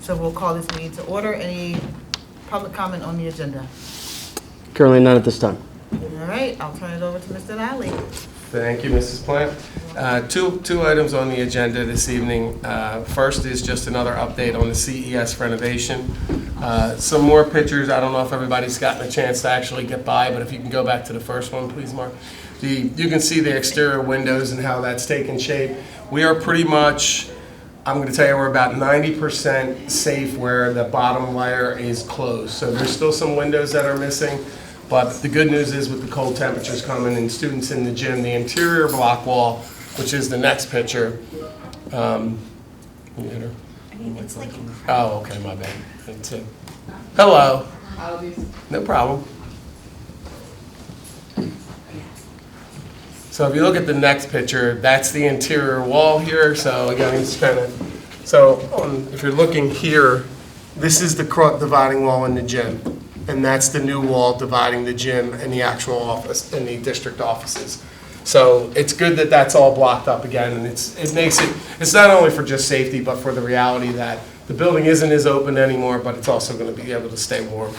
So we'll call this meeting to order. Any public comment on the agenda? Currently none at this time. All right, I'll turn it over to Mr. Lally. Thank you, Mrs. Plant. Two items on the agenda this evening. First is just another update on the CES renovation. Some more pictures. I don't know if everybody's gotten a chance to actually get by, but if you can go back to the first one, please, Mark. You can see the exterior windows and how that's taken shape. We are pretty much, I'm going to tell you, we're about 90% safe where the bottom layer is closed. So there's still some windows that are missing. But the good news is with the cold temperatures coming and students in the gym, the interior block wall, which is the next picture. It's like Oh, okay, my bad. That's it. Hello. No problem. So if you look at the next picture, that's the interior wall here. So again, it's kind of, if you're looking here, this is the dividing wall in the gym. And that's the new wall dividing the gym and the actual office and the district offices. So it's good that that's all blocked up again, and it makes it's not only for just safety, but for the reality that the building isn't as open anymore, but it's also going to be able to stay warm.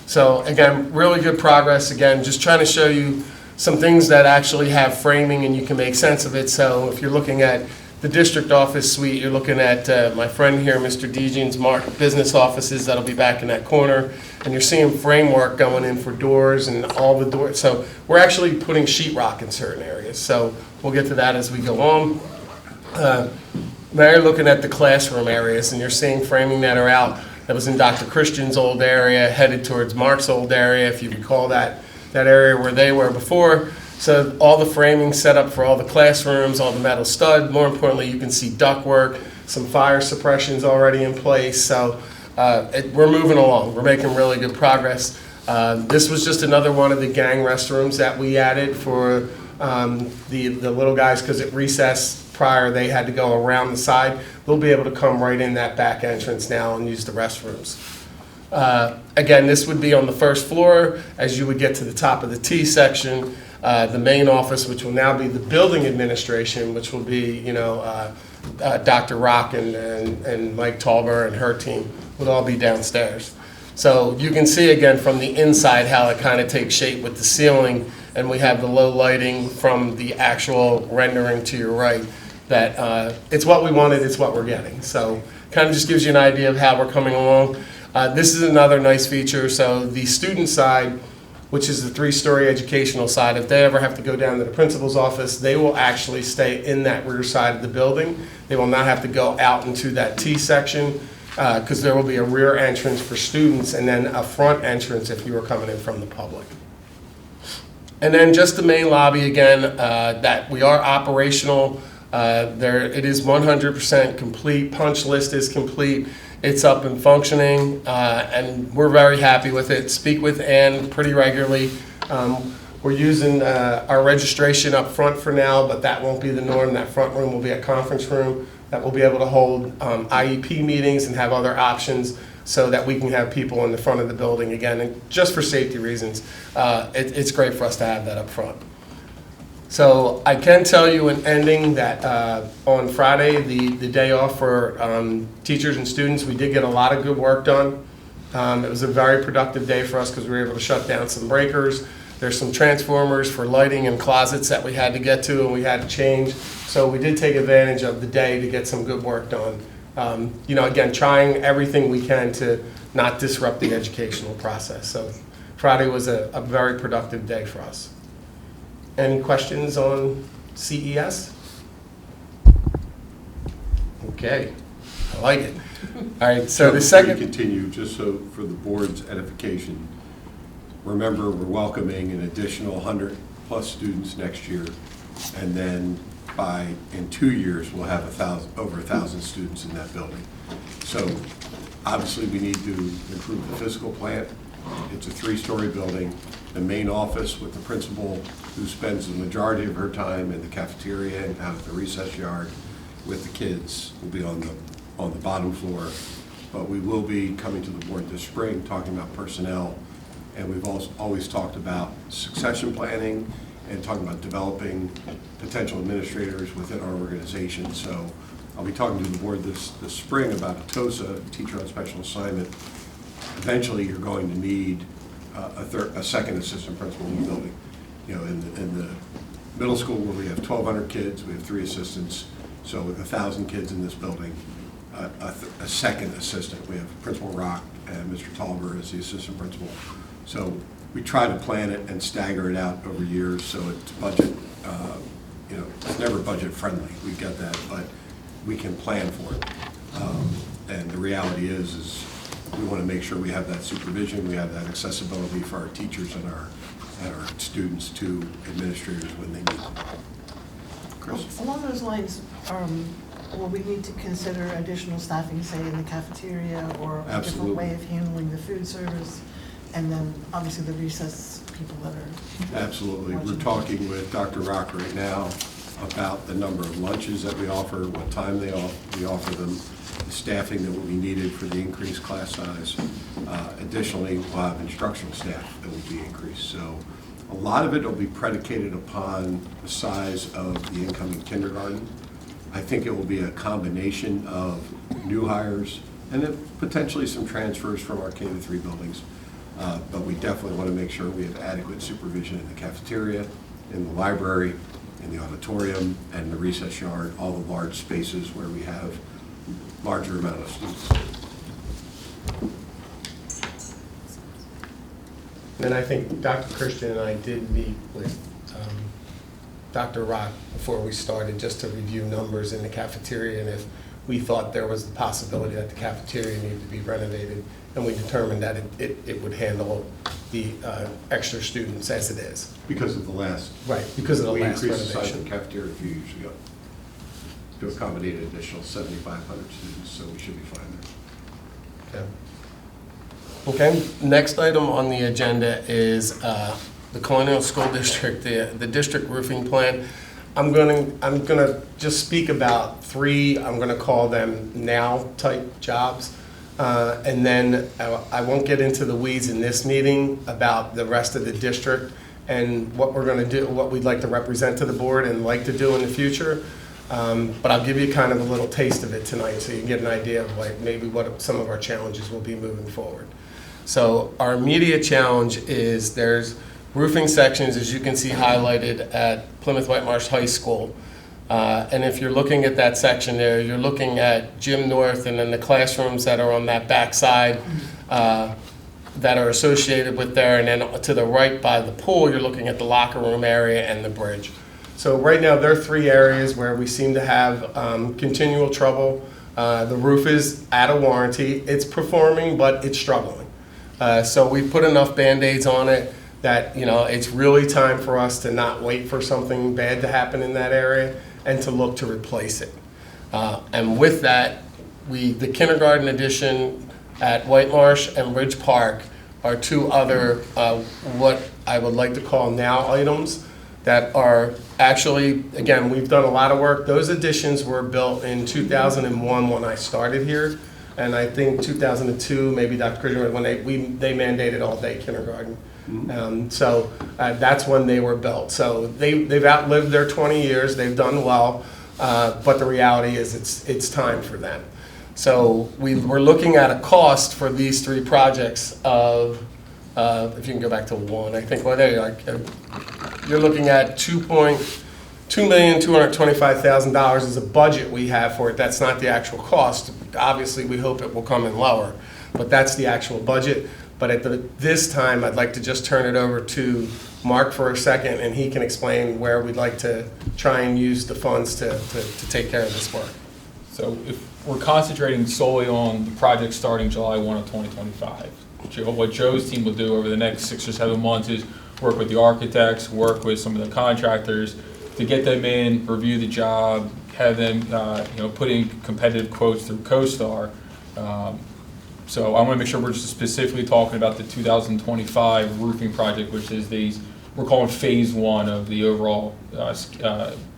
So again, really good progress. Again, just trying to show you some things that actually have framing and you can make sense of it. So if you're looking at the district office suite, you're looking at my friend here, Mr. Dejan's business offices that'll be back in that corner. And you're seeing framework going in for doors and all the doors. So we're actually putting sheetrock in certain areas. So we'll get to that as we go on. Now you're looking at the classroom areas and you're seeing framing that are out. That was in Dr. Christian's old area, headed towards Mark's old area, if you recall that area where they were before. So all the framing set up for all the classrooms, all the metal stud. More importantly, you can see ductwork, some fire suppression's already in place. So we're moving along. We're making really good progress. This was just another one of the gang restrooms that we added for the little guys, because at recess prior they had to go around the side. They'll be able to come right in that back entrance now and use the restrooms. Again, this would be on the first floor. As you would get to the top of the T section, the main office, which will now be the building administration, which will be, Dr. Rock and Mike Talber and her team would all be downstairs. So you can see again from the inside how it kind of takes shape with the ceiling, and we have the low lighting from the actual rendering to your right. That it's what we wanted, it's what we're getting. So kind of just gives you an idea of how we're coming along. This is another nice feature. So the student side, which is the 3-story educational side, if they ever have to go down to the principal's office, they will actually stay in that rear side of the building. They will not have to go out into that T section, because there will be a rear entrance for students and then a front entrance if you were coming in from the public. And then just the main lobby again, that we are operational. It is 100% complete. Punch list is complete. It's up and functioning, and we're very happy with it. Speak with Ann pretty regularly. We're using our registration up front for now, but that won't be the norm. That front room will be a conference room that will be able to hold IEP meetings and have other options so that we can have people in the front of the building again. And just for safety reasons, it's great for us to have that up front. So I can tell you in ending that on Friday, the day off for teachers and students, we did get a lot of good work done. It was a very productive day for us because we were able to shut down some breakers. There's some transformers for lighting and closets that we had to get to and we had to change. So we did take advantage of the day to get some good work done. Again, trying everything we can to not disrupt the educational process. So Friday was a very productive day for us. Any questions on CES? Okay, I like it. All right, so the second... Continue, just so for the board's edification, remember we're welcoming an additional 100 plus students next year, and then in 2 years we'll have over 1,000 students in that building. So obviously we need to improve the physical plant. It's a 3-story building. The main office with the principal, who spends the majority of her time in the cafeteria and out at the recess yard with the kids, will be on the bottom floor. But we will be coming to the board this spring talking about personnel, and we've always talked about succession planning and talking about developing potential administrators within our organization. So I'll be talking to the board this spring about a TOSA, teacher on special assignment. Eventually, you're going to need a second assistant principal in the building. You know, in the middle school where we have 1,200 kids, we have 3 assistants. So with 1,000 kids in this building, a second assistant. We have Principal Rock and Mr. Tolliver as the assistant principal. So we try to plan it and stagger it out over years so it's budget, you know, it's never budget friendly. We get that, but we can plan for it. And the reality is we want to make sure we have that supervision, we have that accessibility for our teachers and our students to administrators when they need them. Chris? Along those lines, will we need to consider additional staffing, say, in the cafeteria, or a different Absolutely. way of handling the food service? And then, obviously, the recess people that are... Absolutely. We're watching. talking with Dr. Rock right now about the number of lunches that we offer, what time we offer them, the staffing that will be needed for the increased class size. Additionally, we'll have instructional staff that will be increased. So a lot of it will be predicated upon the size of the incoming kindergarten. I think it will be a combination of new hires and then potentially some transfers from our K-3 buildings. But we definitely want to make sure we have adequate supervision in the cafeteria, in the library, in the auditorium, and the recess yard, all the large spaces where we have larger amount of students. And I think Dr. Christian and I did meet with Dr. Rock before we started just to review numbers in the cafeteria and if we thought there was the possibility that the cafeteria needed to be renovated. And we determined that it would handle the extra students as it is. Because of the last. Right, because of the last We increased the size of renovation. the cafeteria a few years ago to accommodate an additional 7,500 students, so we should be fine there. Okay, next item on the agenda is the Colonial School District, the district roofing plan. I'm gonna just speak about 3, I'm gonna call them now type jobs. And then I won't get into the weeds in this meeting about the rest of the district and what we're gonna do, what we'd like to represent to the board and like to do in the future. But I'll give you kind of a little taste of it tonight so you can get an idea of like maybe what some of our challenges will be moving forward. So our immediate challenge is there's roofing sections, as you can see highlighted at Plymouth Whitemarsh High School. And if you're looking at that section there, you're looking at Gym North and then the classrooms that are on that back side that are associated with there. And then to the right by the pool, you're looking at the locker room area and the bridge. So right now, there are 3 areas where we seem to have continual trouble. The roof is out of warranty. It's performing, but it's struggling. So we put enough Band-Aids on it that, you know, it's really time for us to not wait for something bad to happen in that area and to look to replace it. And with that, the kindergarten addition at Whitemarsh and Ridge Park are 2 other what I would like to call now items that are actually, again, we've done a lot of work. Those additions were built in 2001 when I started here, and I think 2002, maybe Dr. Christian, when they mandated all-day kindergarten. So that's when they were built. So they've outlived their 20 years. They've done well, but the reality is it's time for them. So we're looking at a cost for these 3 projects of, if you can go back to 1, I think, well, there you are. You're looking at $2,225,000 is a budget we have for it. That's not the actual cost. Obviously, we hope it will come in lower, but that's the actual budget. But at this time, I'd like to just turn it over to Mark for a second, and he can explain where we'd like to try and use the funds to take care of this work. So if we're concentrating solely on the project starting July 1 of 2025, what Joe's team will do over the next 6 or 7 months is work with the architects, work with some of the contractors to get them in, review the job, have them put in competitive quotes through CoStar. So I want to make sure we're just specifically talking about the 2025 roofing project, which is we're calling phase 1 of the overall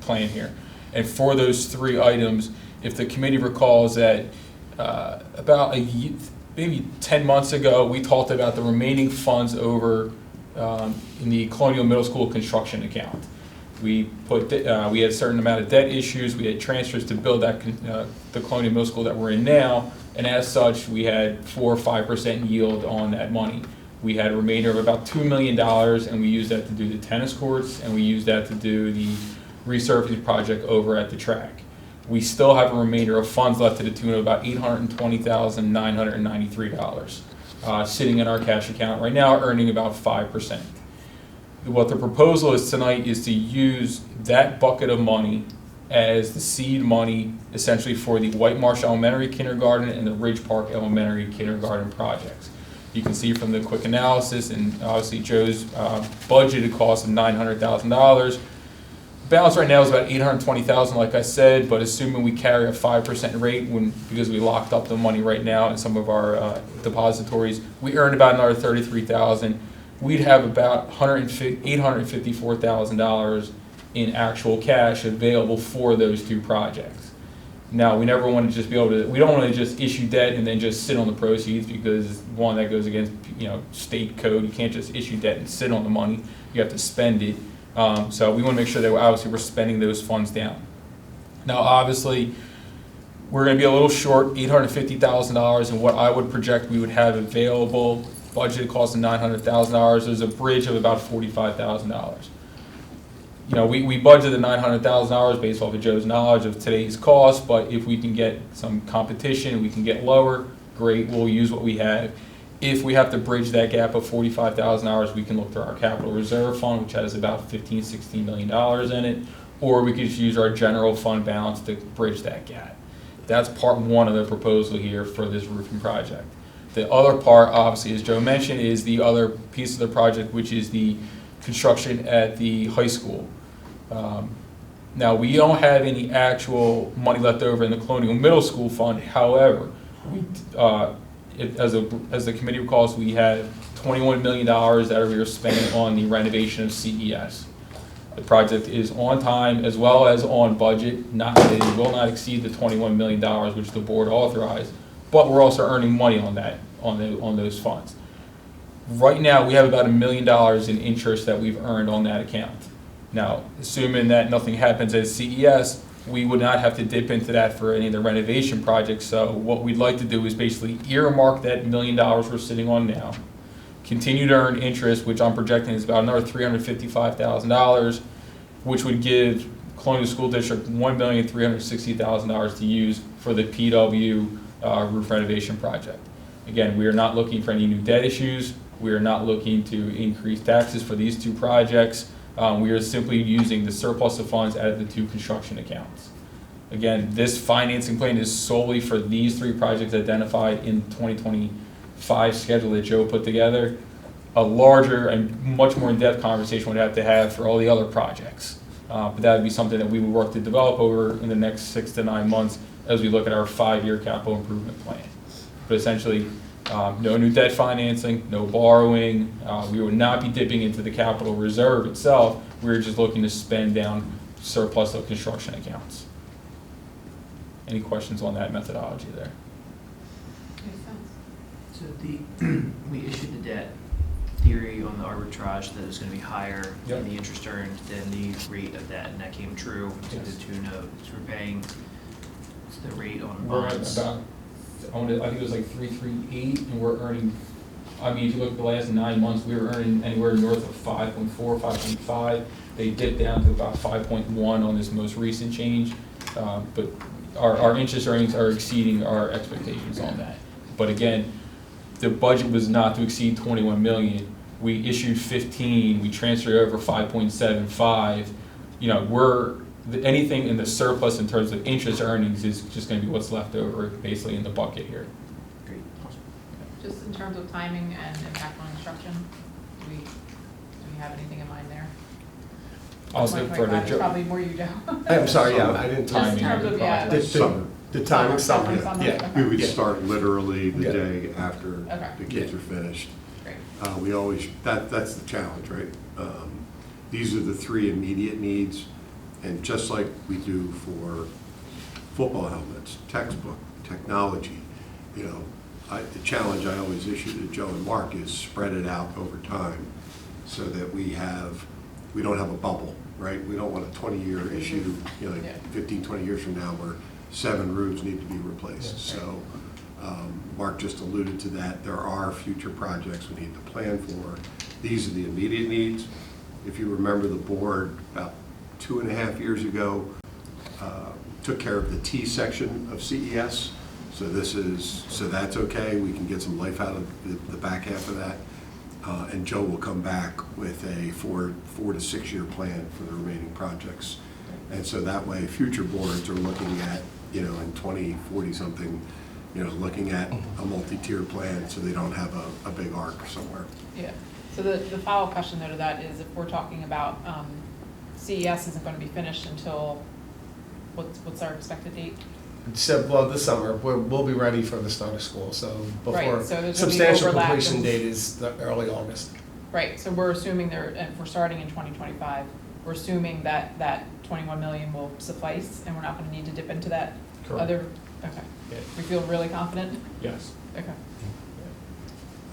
plan here. And for those 3 items, if the committee recalls that about maybe 10 months ago, we talked about the remaining funds over in the Colonial Middle School construction account. We we had a certain amount of debt issues, we had transfers to build that, the Colonial Middle School that we're in now, and as such, we had 4 or 5% yield on that money. We had a remainder of about $2 million, and we used that to do the tennis courts, and we used that to do the resurfacing project over at the track. We still have a remainder of funds left to the tune of about $820,993, sitting in our cash account right now, earning about 5%. What the proposal is tonight is to use that bucket of money as the seed money essentially for the White Marsh Elementary Kindergarten and the Ridge Park Elementary Kindergarten projects. You can see from the quick analysis and obviously Joe's budgeted cost of $900,000. Balance right now is about $820,000, like I said, but assuming we carry a 5% rate because we locked up the money right now in some of our depositories, we earned about another $33,000. We'd have about $854,000 in actual cash available for those two projects. Now, we never want to just be able to, we don't want to just issue debt and then just sit on the proceeds because, one, that goes against, state code. You can't just issue debt and sit on the money. You have to spend it. So we want to make sure that obviously we're spending those funds down. Now, obviously, we're going to be a little short, $850,000, and what I would project we would have available. Budgeted cost of $900,000. There's a bridge of about $45,000. We budgeted $900,000 based off of Joe's knowledge of today's cost, but if we can get some competition, we can get lower, great, we'll use what we have. If we have to bridge that gap of $45,000, we can look to our capital reserve fund, which has about $16 million in it, or we could just use our general fund balance to bridge that gap. That's part one of the proposal here for this roofing project. The other part, obviously, as Joe mentioned, is the other piece of the project, which is the construction at the high school. Now, we don't have any actual money left over in the Colonial Middle School fund. However, as the committee recalls, we had $21 million that we were spending on the renovation of CES. The project is on time as well as on budget. It will not exceed the $21 million, which the board authorized. But we're also earning money on that, on those funds. Right now, we have about $1 million in interest that we've earned on that account. Now, assuming that nothing happens at CES, we would not have to dip into that for any of the renovation projects. So what we'd like to do is basically earmark that $1 million we're sitting on now, continue to earn interest, which I'm projecting is about another $355,000, which would give Colonial School District $1,360,000 to use for the PW roof renovation project. Again, we are not looking for any new debt issues. We are not looking to increase taxes for these two projects. We are simply using the surplus of funds out of the two construction accounts. Again, this financing plan is solely for these three projects identified in the 2025 schedule that Joe put together. A larger and much more in-depth conversation would have to have for all the other projects. But that would be something that we would work to develop over in the next 6 to 9 months as we look at our 5-year capital improvement plan. But essentially, no new debt financing, no borrowing. We would not be dipping into the capital reserve itself. We're just looking to spend down surplus of construction accounts. Any questions on that methodology there? So we issued the debt theory on the arbitrage that it was going to be higher Yep. in the interest earned than the rate of debt, and that came true to Yes. the tune of, so we're paying the rate on We're at bonds. about, I think it was like 338, and we're earning, if you look at the last 9 months, we were earning anywhere north of 5.4, 5.5. They dipped down to about 5.1 on this most recent change, but our interest earnings are exceeding our expectations on that. But again, the budget was not to exceed 21 million. We issued 15, we transferred over 5.75. Anything in the surplus in terms of interest earnings is just going to be what's left over basically in the bucket here. Great, awesome. Just in terms of timing and impact on construction, do we have anything in mind there? I'll look for 2025 is the probably more you, Joe. I'm sorry, yeah, I didn't Just in timing. terms of, yeah, The- like Summer. The timing, Summer, summer, summer, yeah. okay. We would Yeah. start literally the Yeah. day after Okay. the kids are finished. Great. We always, that's the challenge, right? These are the 3 immediate needs, and just like we do for football helmets, textbook, technology, the challenge I always issue to Joe and Mark is spread it out over time so that we don't have a bubble right? We don't want a 20-year issue, you know, Yeah. like 15, 20 years from now where 7 roofs need to be replaced. So Mark just alluded to that. There are future projects we need to plan for. These are the immediate needs. If you remember, the board about 2.5 years ago took care of the T section of CES. So that's okay. We can get some life out of the back half of that. And Joe will come back with a 4 to 6 year plan for the remaining projects. And so that way, future boards are looking at, you know, in 2040 something, you know, looking at a multi-tier plan so they don't have a big arc somewhere. Yeah, so the follow-up question though to that is if we're talking about, CES isn't gonna be finished until, what's our expected date? So, well, this summer, we'll be ready for the start of school, so Right, before, so there's gonna be substantial overlap completion and- date is the early August. Right, so we're assuming if we're starting in 2025, we're assuming that 21 million will suffice and we're not gonna need to dip into that Correct. other, okay. Yeah. We feel really confident? Yes. Okay.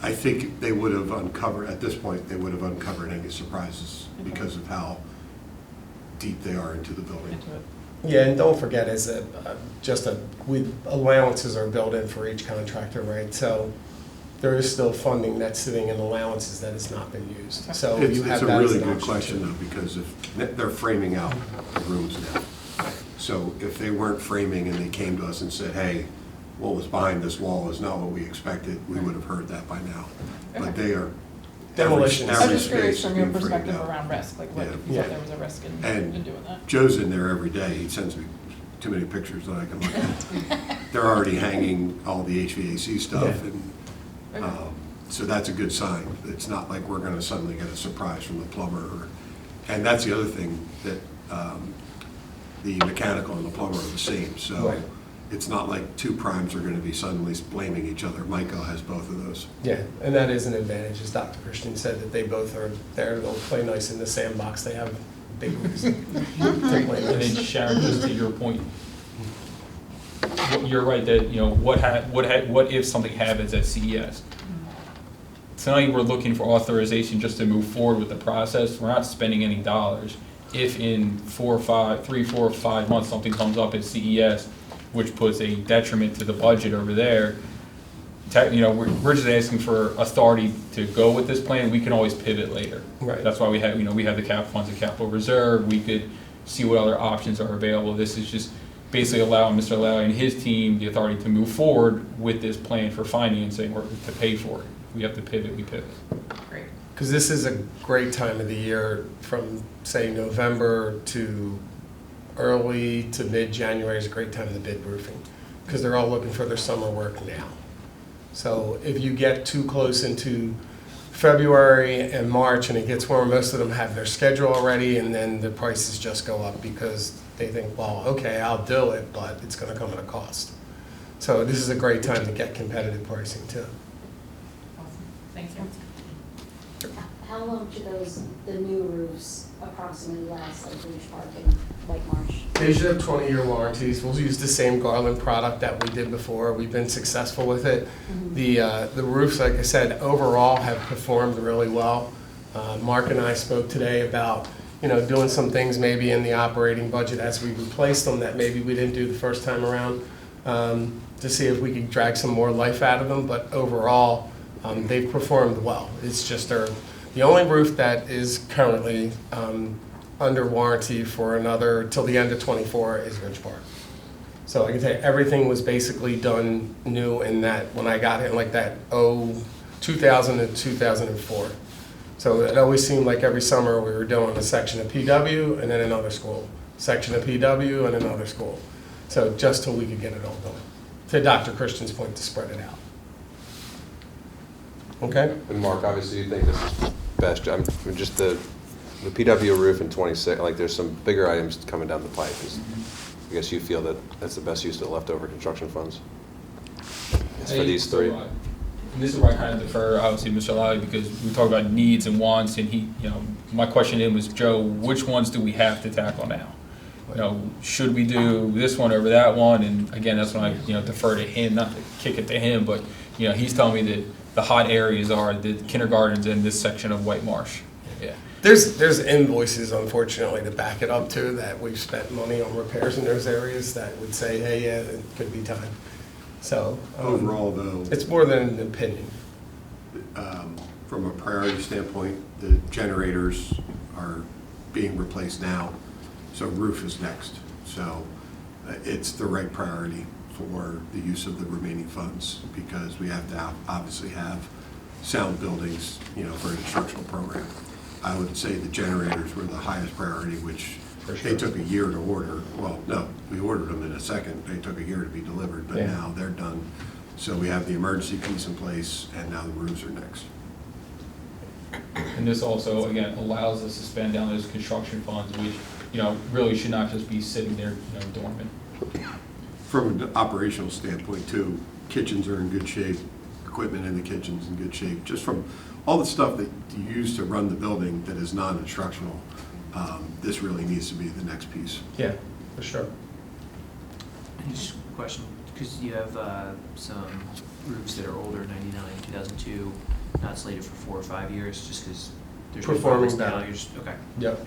I think they would have uncovered, at this point, they would have uncovered any surprises Okay. because of how deep they are into the building. Into it. Yeah, and don't forget, allowances are built in for each contractor, right? So there is still funding that's sitting in allowances that has not been used. So It's you have a that as really an good option, question too. though, because if, they're framing out the rooms now. So if they weren't framing and they came to us and said, hey, what was behind this wall is not what we expected, we would have heard that by now. But Okay. they are. Demolition. I was every just curious space from is your being framed perspective out. around risk, like what, Yeah. you thought there was a risk in And doing that? Joe's in there every day. He sends me too many pictures that I can look at. They're already hanging all the HVAC stuff, Yeah. and Okay. so that's a good sign. It's not like we're going to suddenly get a surprise from the plumber. And that's the other thing, that the mechanical and the plumber are the same. So Right. it's not like two primes are going to be suddenly blaming each other. Myco has both of those. Yeah, and that is an advantage, as Dr. Christian said, that they both are there. They'll play nice in the sandbox. They have big reason to play And then nice. Sharon, just to your point, you're right that, you know, what if something happens at CES? Tonight, we're looking for authorization just to move forward with the process. We're not spending any dollars. If in 3, 4, 5 months, something comes up at CES, which puts a detriment to the budget over there, you know, we're just asking for authority to go with this plan. We can always pivot later. Right. That's why we have the cap funds and capital reserve. We could see what other options are available. This is just basically allowing Mr. Lally and his team the authority to move forward with this plan for financing or to pay for it. If we have to pivot, we pivot. Great. Because this is a great time of the year from, say, November to early to mid-January is a great time of the bid roofing, because they're all looking for their summer work now. So if you get too close into February and March and it gets warm, most of them have their schedule already, and then the prices just go up because they think, well, okay, I'll do it, but it's gonna come at a cost. So this is a great time to get competitive pricing too. Awesome. Thank you. How long do the new roofs approximately last, like Rouge Park and White Marsh? They should have 20-year warranties. We'll use the same Garland product that we did before. We've been successful with it. The roofs, like I said, overall have performed really well. Mark and I spoke today about, you know, doing some things maybe in the operating budget as we replaced them that maybe we didn't do the first time around, to see if we could drag some more life out of them. But overall, they've performed well. It's just the only roof that is currently under warranty for another, till the end of '24 is Ridge Park. So I can tell you, everything was basically done new in that, when I got it, like that, 2000 and 2004. So it always seemed like every summer we were doing a section of PW and then another school, section of PW and another school. So just till we could get it all done. To Dr. Christian's point, to spread it out. Okay? And Mark, obviously you think this is best, just the PW roof in 26, like there's some bigger items coming down the pipe. I guess you feel that that's the best use of the leftover construction funds? It's for these three. And this is where I kind of defer, obviously, Mr. Lally, because we talk about needs and wants, and he, you know, my question to him was, Joe, which ones do we have to tackle now? You know, should we do this one over that one? And again, that's when I, you know, defer to him, not to kick it to him, but, you know, he's telling me that the hot areas are the kindergartens and this section of White Marsh. Yeah. There's invoices, unfortunately, to back it up to, that we've spent money on repairs in those areas that would say, hey, yeah, it could be time. So. Overall, though, It's more than an opinion. from a priority standpoint, the generators are being replaced now, so roof is next. So it's the right priority for the use of the remaining funds, because we have to obviously have sound buildings, for an instructional program. I would say the generators were the highest priority, which they took a year to order. Well, no, we ordered them in a second. They took a year to be delivered, but Yeah. now they're done. So we have the emergency piece in place, and now the roofs are next. And this also, again, allows us to spend down those construction funds, which, really should not just be sitting there, dormant. From an operational standpoint too, kitchens are in good shape, equipment in the kitchen's in good shape, just from all the stuff that you use to run the building that is non-instructional, this really needs to be the next piece. Yeah, for sure. And just a question, because you have some roofs that are older, 99, 2002, not slated for 4 or 5 years, just because there's no Performing progress now, better. you're just, okay. Yep.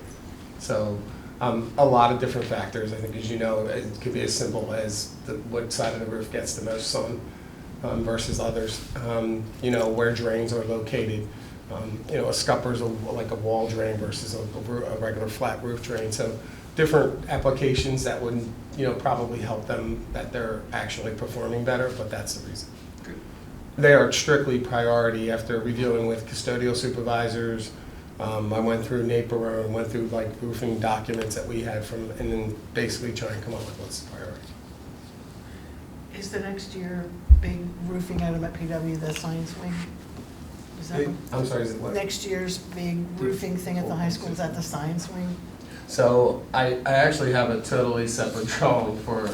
So, a lot of different factors. I think, as you know, it could be as simple as what side of the roof gets the most sun versus others. Where drains are located. A scupper's like a wall drain versus a regular flat roof drain. So, different applications that would, probably help them, that they're actually performing better, but that's the reason. Good. They are strictly priority after reviewing with custodial supervisors. I went through NAPR and went through like roofing documents that we had and then basically try and come up with what's the priority. Is the next year big roofing item at PW the science wing? Is that I'm sorry, is it what? next year's big roofing thing at the high school, is that the science wing? So I actually have a totally separate drawing for,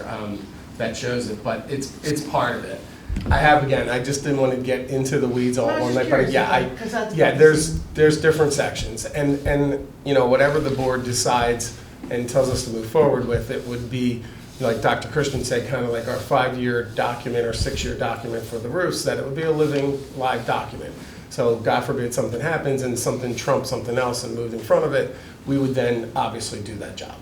that shows it, but it's part of it. I just didn't want to get into the weeds all I was on just that, but curious, because that's. there's different sections, and whatever the board decides and tells us to move forward with, it would be, like Dr. Christian said, kind of like our 5-year document or 6-year document for the roofs, that it would be a living, live document. So God forbid something happens and something trumps something else and moved in front of it, we would then obviously do that job.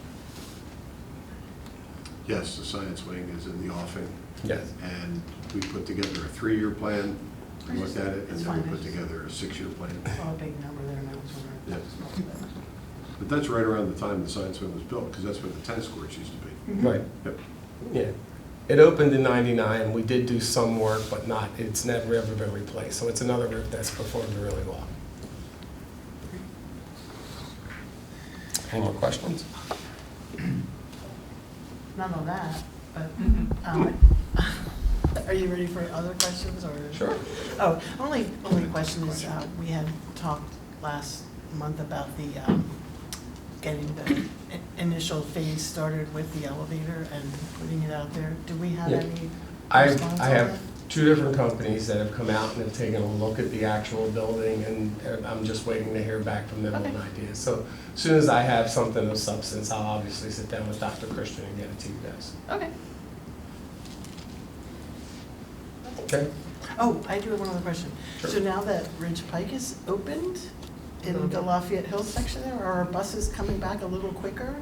Yes, the science wing is in the offing. Yes. And we put together a 3-year plan, we looked at it, and It's then we fine. put together a 6-year plan. I saw a big number there, and I was wondering. Yes. But that's right around the time the science wing was built, because that's where the tennis courts used to be. Right. Yep. Yeah. It opened in '99. We did do some work, but it's never ever been replaced. So it's another roof that's performed really well. Any more questions? None of that, but, are you ready for other questions, or? Sure. Oh, only question is, we had talked last month about the, getting the initial phase started with the elevator and putting it out there. Do we have Yeah. any I response on have that? 2 different companies that have come out and have taken a look at the actual building, and I'm just waiting to hear back from them on Okay. ideas. So as soon as I have something of substance, I'll obviously sit down with Dr. Christian and get it to you guys. Okay. Okay? Oh, I do have one other question. Sure. So now that Ridge Pike is opened in the Lafayette Hills section there, are our buses coming back a little quicker?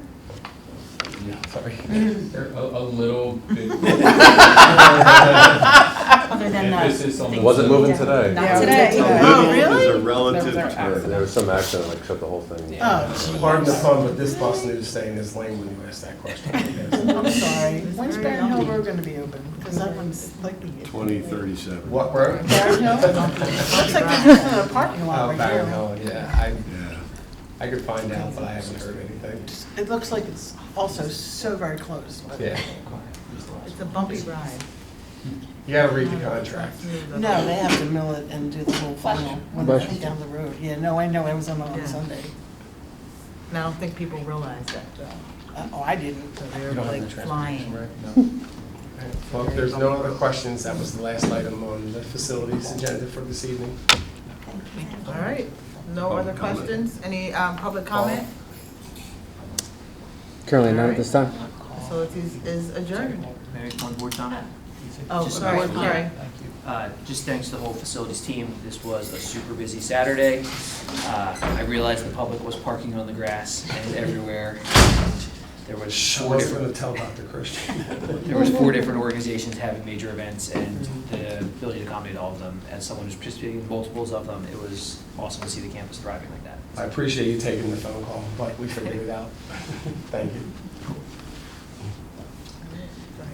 Sorry. They're a little bit. Other than This is something. Wasn't moving today. Not today. Oh, really? Is a relative There was our term. There was some accident, like shut the whole thing. Oh, Pardon the geez. pun, but this bus news staying is lame when you ask that question. I'm sorry. When's Barron Hill Road gonna be open? Because that one's like the. 2037. What road? Barron Hill? Looks like they're just in a parking lot Oh, right Barron here. Hill, yeah. Yeah. I could find out, but I haven't heard anything. It looks like it's also so very close. but- Yeah. It's a bumpy ride. You gotta read the contract. No, they have to mill it and do the whole final when they come down the road. Yeah, no, I know, I was on Yeah. Sunday. And I don't think people realize that, though. Oh, I didn't. So You they're don't have like the transportation, flying. right? No. Well, if there's no other questions, that was the last item on the facilities agenda for this evening. All right. No Public other comment. questions? Any public comment? Currently not at this time. So it is adjourned. Mary, one board comment? Oh, Just sorry, board comment. sorry. Just thanks to the whole facilities team. This was a super busy Saturday. I realized the public was parking on the grass and everywhere. There was I was going to tell Dr. Christian. There was 4 different organizations having major events, and the ability to accommodate all of them. As someone who's participating in multiples of them, it was awesome to see the campus thriving like that. I appreciate you taking the phone call, but we figured it out. Thank you.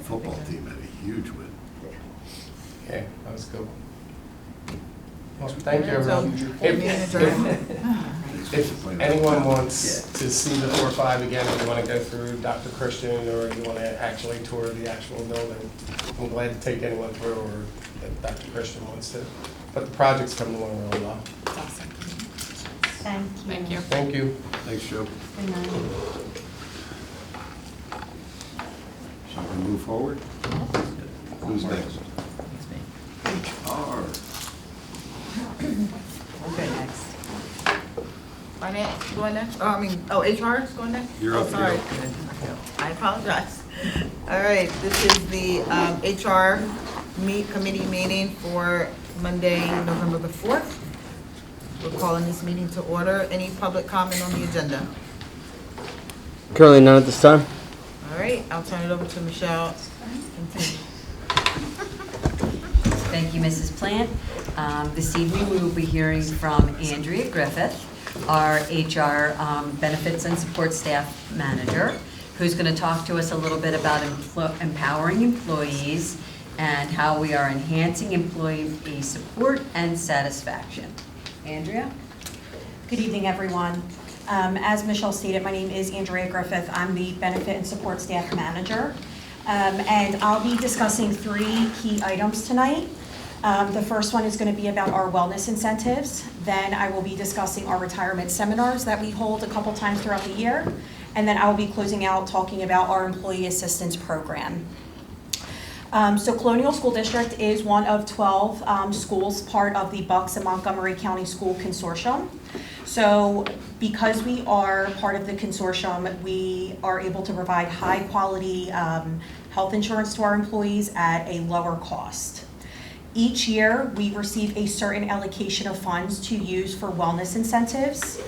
Football team had a huge win. Yeah, that was good. Well, thank you, So, everyone. meeting adjourned. If anyone wants to see the 4-5 again, if you want to go through Dr. Christian, or you want to actually tour the actual building, I'm glad to take anyone through, or if Dr. Christian wants to. But the project's coming along really well. Awesome. Thank you. Thank you. Thank you. Thanks, Joe. Good night. Shall we move forward? Who's next? R. Okay, next. Finance going next? HR is going next? You're Oh, up, sorry. I apologize. All right, this is the HR committee meeting for Monday, November the 4th. We're calling this meeting to order. Any public comment on the agenda? Currently none at this time. All right, I'll turn it over to Michelle. Continue. Thank you, Mrs. Plant. This evening, we will be hearing from Andrea Griffith, our HR Benefits and Support Staff Manager, who's going to talk to us a little bit about empowering employees and how we are enhancing employee support and satisfaction. Andrea? Good evening, everyone. As Michelle stated, my name is Andrea Griffith. I'm the Benefit and Support Staff Manager. And I'll be discussing 3 key items tonight. The first one is going to be about our wellness incentives. Then I will be discussing our retirement seminars that we hold a couple times throughout the year. And then I will be closing out talking about our employee assistance program. So Colonial School District is one of 12 schools part of the Bucks and Montgomery County School Consortium. So because we are part of the consortium, we are able to provide high quality health insurance to our employees at a lower cost. Each year, we receive a certain allocation of funds to use for wellness incentives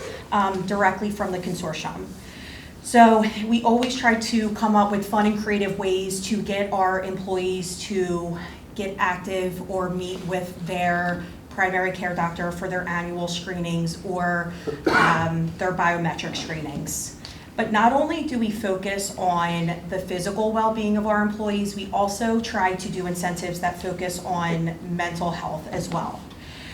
directly from the consortium. So we always try to come up with fun and creative ways to get our employees to get active or meet with their primary care doctor for their annual screenings or their biometric screenings. But not only do we focus on the physical well-being of our employees, we also try to do incentives that focus on mental health as well.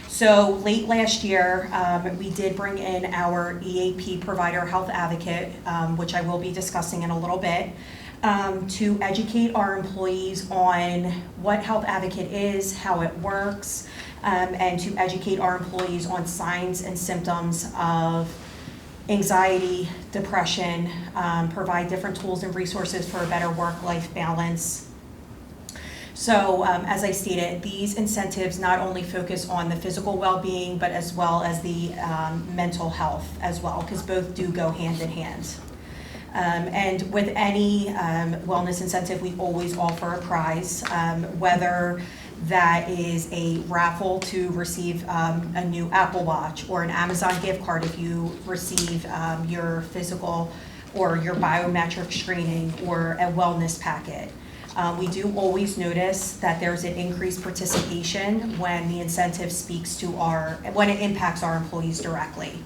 So late last year, we did bring in our EAP provider health advocate, which I will be discussing in a little bit, to educate our employees on what health advocate is, how it works, and to educate our employees on signs and symptoms of anxiety, depression, provide different tools and resources for a better work-life balance. So as I stated, these incentives not only focus on the physical well-being, but as well as the mental health as well, because both do go hand in hand. And with any wellness incentive, we always offer a prize, whether that is a raffle to receive a new Apple Watch or an Amazon gift card if you receive your physical or your biometric screening or a wellness packet. We do always notice that there's an increased participation when the incentive speaks to when it impacts our employees directly.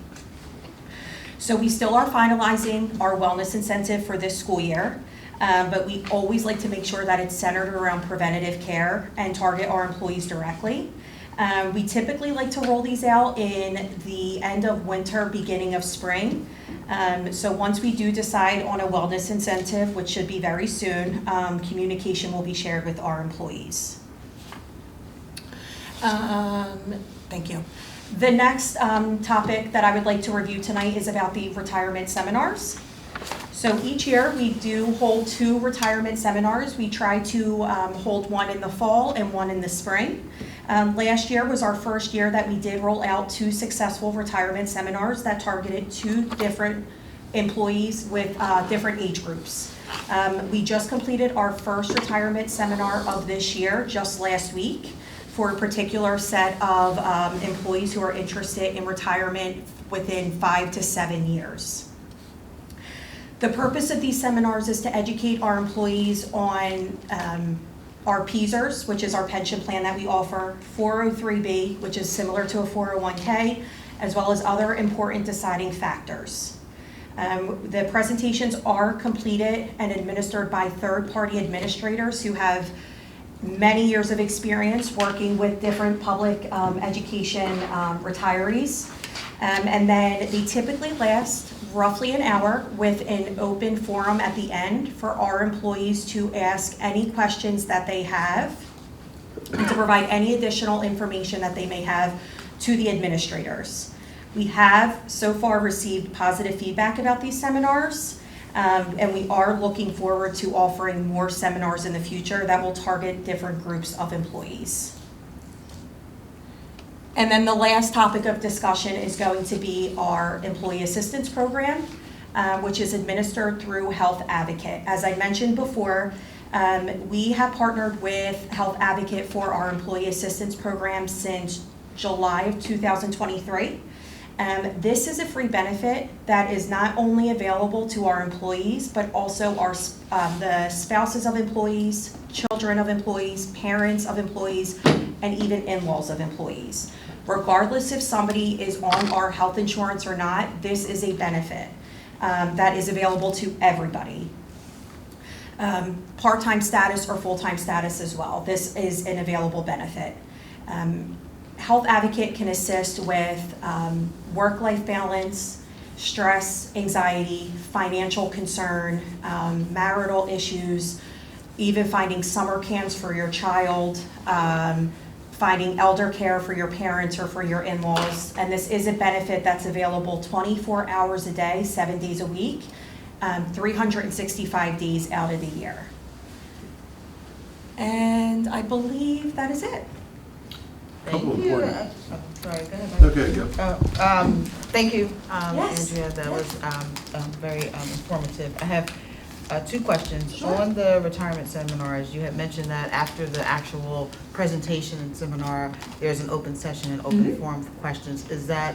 So we still are finalizing our wellness incentive for this school year. But we always like to make sure that it's centered around preventative care and target our employees directly. We typically like to roll these out in the end of winter, beginning of spring. So once we do decide on a wellness incentive, which should be very soon, communication will be shared with our employees. Thank you. The next topic that I would like to review tonight is about the retirement seminars. So each year we do hold 2 retirement seminars. We try to hold one in the fall and one in the spring. Last year was our first year that we did roll out 2 successful retirement seminars that targeted 2 different employees with different age groups. We just completed our first retirement seminar of this year just last week for a particular set of employees who are interested in retirement within 5 to 7 years. The purpose of these seminars is to educate our employees on our PSERS, which is our pension plan that we offer, 403B, which is similar to a 401k, as well as other important deciding factors. The presentations are completed and administered by third-party administrators who have many years of experience working with different public education retirees. And then they typically last roughly an hour with an open forum at the end for our employees to ask any questions that they have and to provide any additional information that they may have to the administrators. We have so far received positive feedback about these seminars, and we are looking forward to offering more seminars in the future that will target different groups of employees. And then the last topic of discussion is going to be our employee assistance program, which is administered through Health Advocate. As I mentioned before, we have partnered with Health Advocate for our employee assistance program since July of 2023. This is a free benefit that is not only available to our employees, but also the spouses of employees, children of employees, parents of employees, and even in-laws of employees. Regardless if somebody is on our health insurance or not, this is a benefit that is available to everybody. Part-time status or full-time status as well. This is an available benefit. Health Advocate can assist with work-life balance, stress, anxiety, financial concern, marital issues, even finding summer camps for your child, finding elder care for your parents or for your in-laws. And this is a benefit that's available 24 hours a day, 7 days a week, 365 days out of the year. And I believe that is it. Couple Thank you. important- Sorry, go ahead. Mike. Okay, go. Thank you, Yes. Andrea, that was very informative. I have two questions. On the retirement seminars, you had mentioned that after the actual presentation and seminar, there's an open session and open forum for questions. Is that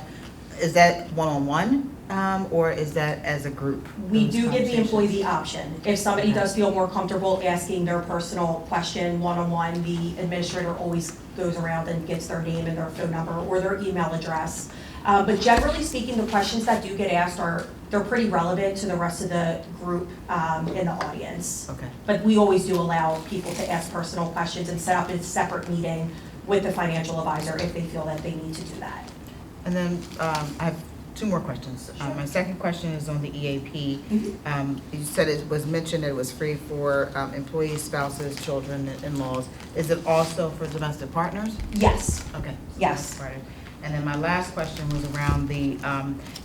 one-on-one, or is that as a group? We those do give the employee conversations? the option. If somebody does feel more comfortable asking their personal question one-on-one, the administrator always goes around and gets their name and their phone number or their email address. But generally speaking, the questions that do get asked they're pretty relevant to the rest of the group in the audience. Okay. But we always do allow people to ask personal questions and set up a separate meeting with the financial advisor if they feel that they need to do that. And then I have two more questions. My second question is on the EAP. You said it was mentioned that it was free for employees, spouses, children, and in-laws. Is it also for domestic partners? Yes. Okay. Yes. Domestic partners. And then my last question was around the,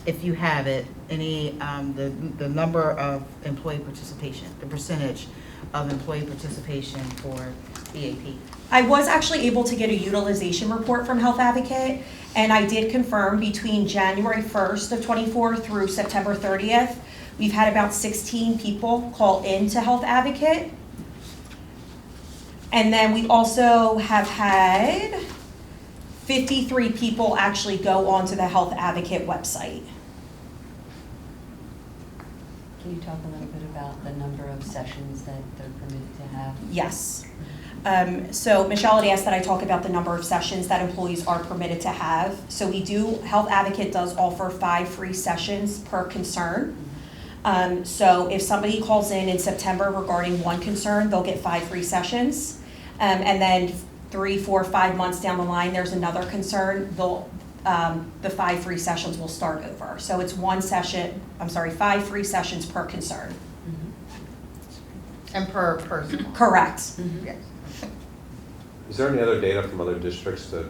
if you have it, the number of employee participation, the percentage of employee participation for EAP. I was actually able to get a utilization report from Health Advocate, and I did confirm between January 1st of '24 through September 30th, we've had about 16 people call in to Health Advocate. And then we also have had 53 people actually go onto the Health Advocate website. Can you talk a little bit about the number of sessions that they're permitted to have? Yes. So Michelle had asked that I talk about the number of sessions that employees are permitted to have. So Health Advocate does offer 5 free sessions per concern. So if somebody calls in September regarding one concern, they'll get 5 free sessions. And then 3, 4, 5 months down the line, there's another concern, the 5 free sessions will start over. So it's 5 free sessions per concern. And per person? Correct. Yes. Is there any other data from other districts that,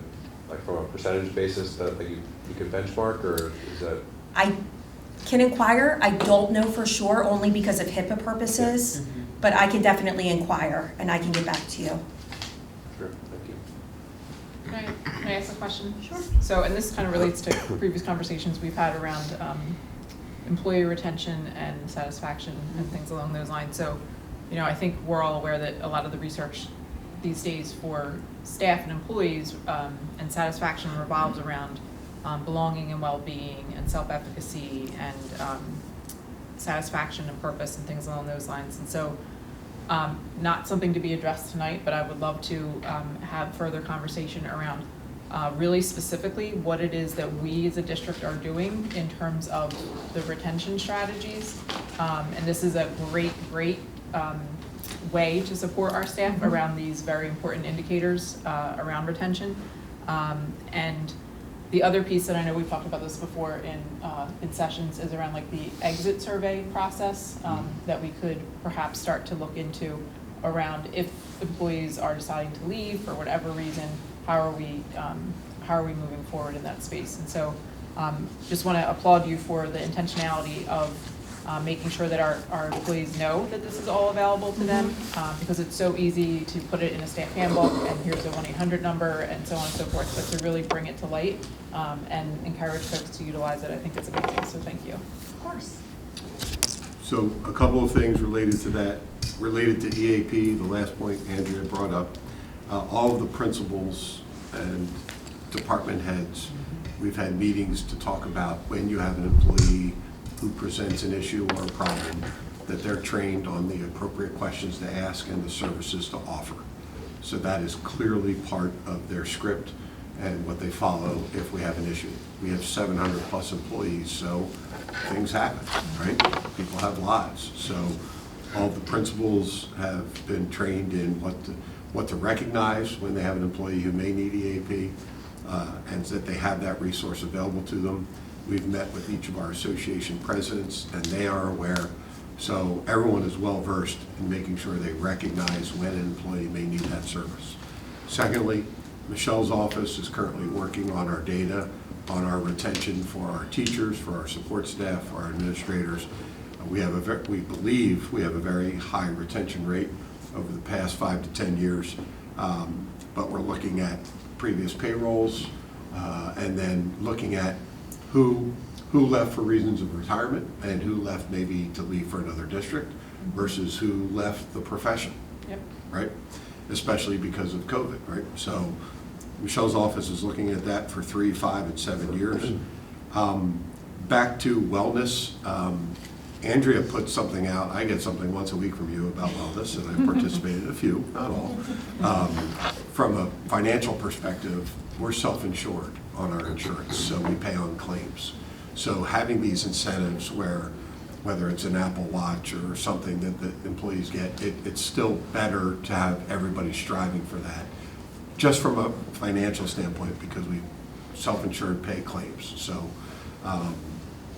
like from a percentage basis that like you could benchmark, or is that? I can inquire. I don't know for sure, only because of HIPAA purposes, but I can definitely inquire and I can get back to you. Sure, thank you. Can I ask a question? Sure. So, and this kind of relates to previous conversations we've had around employee retention and satisfaction and things along those lines. So, I think we're all aware that a lot of the research these days for staff and employees, and satisfaction revolves around belonging and well-being and self-efficacy and satisfaction and purpose and things along those lines. And so, not something to be addressed tonight, but I would love to have further conversation around really specifically what it is that we as a district are doing in terms of the retention strategies. And this is a great way to support our staff around these very important indicators around retention. And the other piece that I know we've talked about this before in sessions is around like the exit survey process that we could perhaps start to look into around if employees are deciding to leave for whatever reason, how are we moving forward in that space? And so just want to applaud you for the intentionality of making sure that our employees know that this is all available to them, because it's so easy to put it in a staff handbook and here's a 1-800 number and so on and so forth, but to really bring it to light and encourage folks to utilize it, I think it's a big thing, so thank you. Of course. So a couple of things related to that, related to EAP, the last point Andrea brought up. All of the principals and department heads, we've had meetings to talk about when you have an employee who presents an issue or a problem, that they're trained on the appropriate questions to ask and the services to offer. So that is clearly part of their script and what they follow if we have an issue. We have 700 plus employees, so things happen, right? People have lives. So all the principals have been trained in what to recognize when they have an employee who may need EAP, and that they have that resource available to them. We've met with each of our association presidents, and they are aware. So everyone is well versed in making sure they recognize when an employee may need that service. Secondly, Michelle's office is currently working on our data, on our retention for our teachers, for our support staff, for our administrators. We believe we have a very high retention rate over the past 5 to 10 years, but we're looking at previous payrolls and then looking at who left for reasons of retirement and who left maybe to leave for another district versus who left the profession, right? Especially because of COVID, right? So Michelle's office is looking at that for 3, 5, and 7 years. Back to wellness, Andrea put something out. I get something once a week from you about wellness, and I participated in a few, not all. From a financial perspective, we're self-insured on our insurance, so we pay on claims. So having these incentives whether it's an Apple Watch or something that the employees get, it's still better to have everybody striving for that, just from a financial standpoint, because we self-insured pay claims. So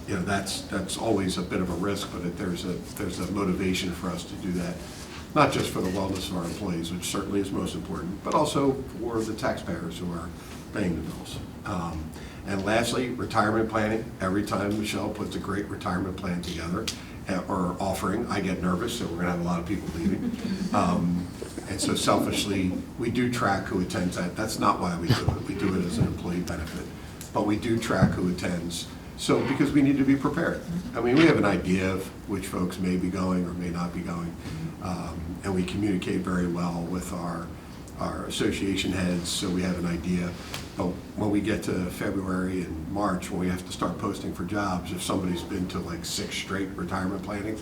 that's always a bit of a risk, but there's a motivation for us to do that, not just for the wellness of our employees, which certainly is most important, but also for the taxpayers who are paying the bills. And lastly, retirement planning. Every time Michelle puts a great retirement plan together or offering, I get nervous, so we're gonna have a lot of people leaving. And so selfishly, we do track who attends that. That's not why we do it. We do it as an employee benefit. But we do track who attends, so because we need to be prepared. I mean, we have an idea of which folks may be going or may not be going. And we communicate very well with our association heads, so we have an idea. But when we get to February and March, when we have to start posting for jobs, if somebody's been to like 6 straight retirement planning,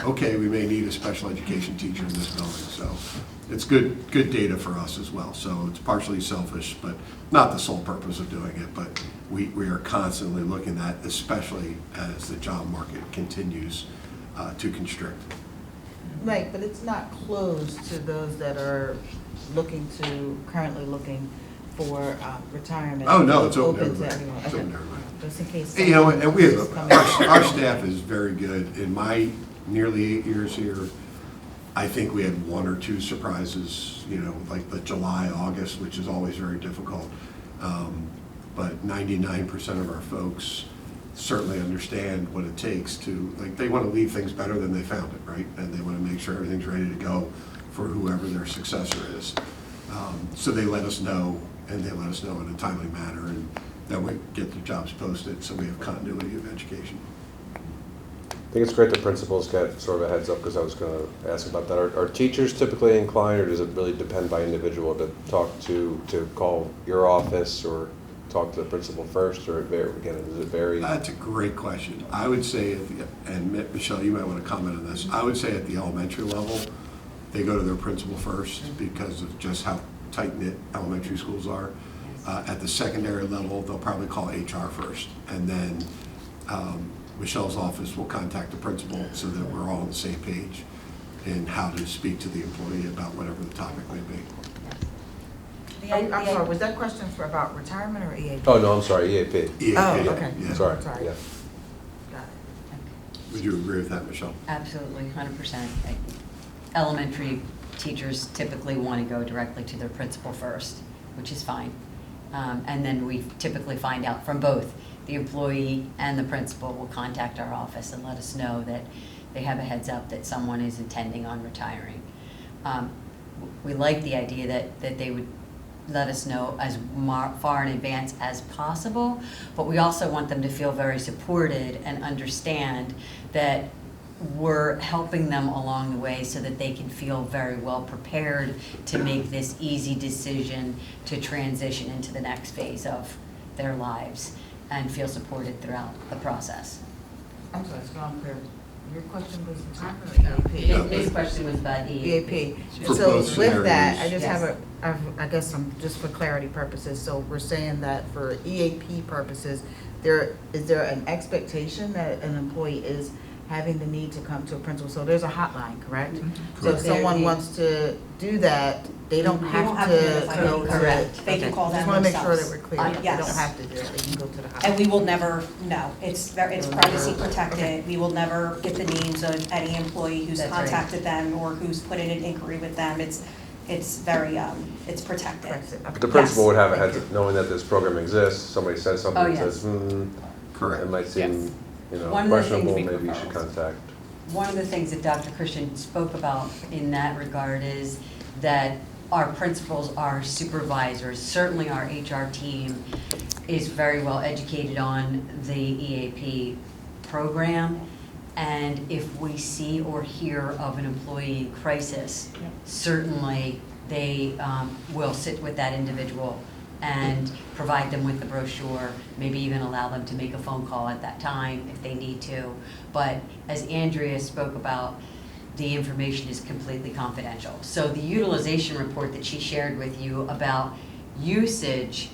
okay, we may need a special education teacher in this building. So it's good data for us as well. So it's partially selfish, but not the sole purpose of doing it. But we are constantly looking at, especially as the job market continues to constrict. Right, but it's not closed to those that are currently looking for retirement. Oh, no, it's open to everybody. everyone. It's open to everybody. Just in case. You know, and we have, somebody is coming. our staff is very good. In my nearly 8 years here, I think we had 1 or 2 surprises, like the July, August, which is always very difficult. But 99% of our folks certainly understand what it takes to, they want to leave things better than they found it, right? And they want to make sure everything's ready to go for whoever their successor is. So they let us know, and they let us know in a timely manner, and then we get the jobs posted, so we have continuity of education. I think it's great that principals get sort of a heads up, because I was going to ask about that. Are teachers typically inclined, or does it really depend by individual to call your office or talk to the principal first, or again, does it vary? That's a great question. I would say, and Michelle, you might want to comment on this, I would say at the elementary level, they go to their principal first because of just how tight-knit elementary schools are. At the secondary level, they'll probably call HR first, and then Michelle's office will contact the principal so that we're all on the same page in how to speak to the employee about whatever the topic may be. I'm sorry, was that question for about retirement or EAP? Oh, no, I'm sorry, EAP. EAP, Oh, okay. yeah. Sorry, Sorry. yeah. Got it. Would you agree with that, Michelle? Absolutely, 100%. Elementary teachers typically want to go directly to their principal first, which is fine. And then we typically find out from both, the employee and the principal will contact our office and let us know that they have a heads up that someone is intending on retiring. We like the idea that they would let us know as far in advance as possible, but we also want them to feel very supported and understand that we're helping them along the way so that they can feel very well prepared to make this easy decision to transition into the next phase of their lives and feel supported throughout the process. I'm sorry, it's not clear. Your question was retirement or EAP? His question was about EAP. For So both with that, I scenarios. just I guess just for clarity purposes, so we're saying that for EAP purposes, is there an expectation that an employee is having the need to come to a principal? So there's a hotline, correct? So if Correct. someone wants to do that, they don't have have to to notify go them. to. Correct. They can Okay. call them Just want to make sure that themselves. we're clear. They Yes. don't have to do it, they can go to the hotline. And we will never, no, it's privacy protected. We will never get the names of any employee who's That's right. contacted them or who's put in an inquiry with them. It's very, it's protected. Correct. Okay. But the principal would have a Thank heads up, knowing that this program exists, somebody says something Oh, that yes. says, Correct. it might seem, One of the things questionable, we maybe you should referrals. contact. One of the things that Dr. Christian spoke about in that regard is that our principals, our supervisors, certainly our HR team is very well educated on the EAP program. And if we see or hear of an employee in crisis, certainly they will sit with that individual and provide them with the brochure, maybe even allow them to make a phone call at that time if they need to. But as Andrea spoke about, the information is completely confidential. So the utilization report that she shared with you about usage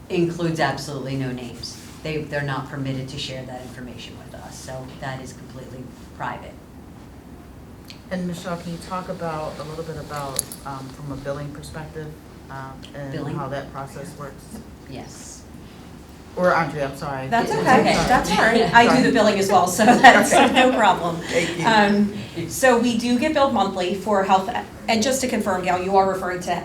includes absolutely no names. They're not permitted to share that information with us, so that is completely private. And Michelle, can you talk about, a little bit about, from a billing perspective, and Billing? how that process works? Yes. Or Andrea, I'm sorry. That's Yeah, okay, sorry. that's all right. I do the billing as well, so that's no problem. Thank you. So we do get billed monthly for health, and just to confirm, Gail, you are referring to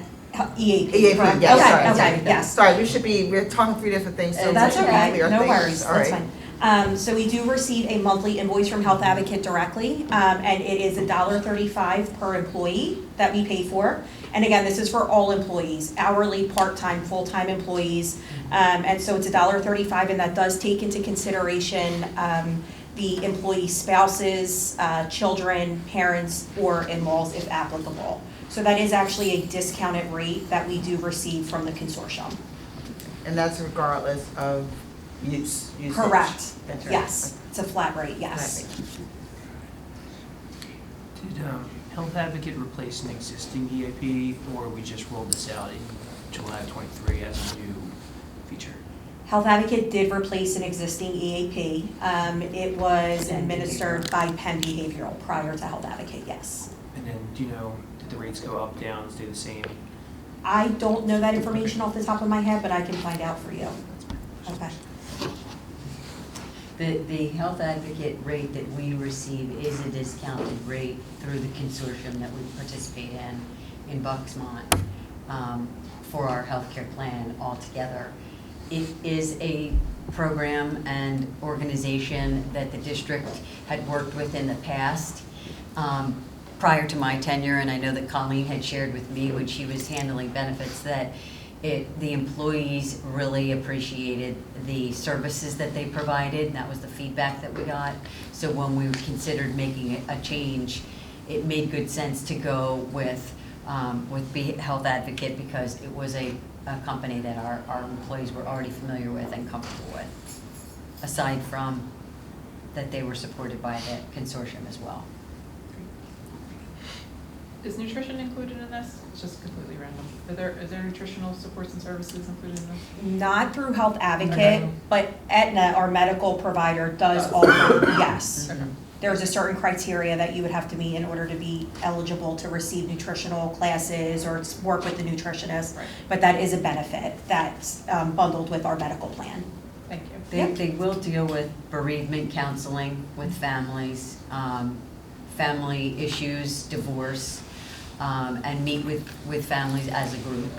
EAP, EAP, correct? yes, sorry. Okay, sorry. okay, yes. Sorry, we're talking three different things, so That's we should okay, clear no things. worries, All that's right. fine. So we do receive a monthly invoice from Health Advocate directly, and it is $1.35 per employee that we pay for. And again, this is for all employees, hourly, part-time, full-time employees. And so it's $1.35, and that does take into consideration the employee spouses, children, parents, or in-laws if applicable. So that is actually a discounted rate that we do receive from the consortium. And that's regardless of usage? Correct, That's right. yes, it's a flat rate, yes. Did Health Advocate replace an existing EAP, or we just rolled this out in July of '23 as a new feature? Health Advocate did replace an existing EAP. It was administered by Penn Behavioral prior to Health Advocate, yes. And then, do you know, did the rates go up, down, stay the same? I don't know that information off the top of my head, but I can find out for you. Okay. The Health Advocate rate that we receive is a discounted rate through the consortium that we participate in Bucksmont for our healthcare plan altogether. It is a program and organization that the district had worked with in the past prior to my tenure, and I know that Colleen had shared with me when she was handling benefits that The employees really appreciated the services that they provided, and that was the feedback that we got. So when we considered making a change, it made good sense to go with Be Health Advocate, because it was a company that our employees were already familiar with and comfortable with, aside from that they were supported by the consortium as well. Is nutrition included in this? It's just completely random. Is there nutritional supports and services included in this? Not through Health Advocate, Okay. but Aetna, our medical provider, does offer, yes. Okay. There's a certain criteria that you would have to meet in order to be eligible to receive nutritional classes or work with the nutritionist. Right. But that is a benefit that's bundled with our medical plan. Thank you. They will deal with bereavement counseling with families, family issues, divorce, and meet with families as a group.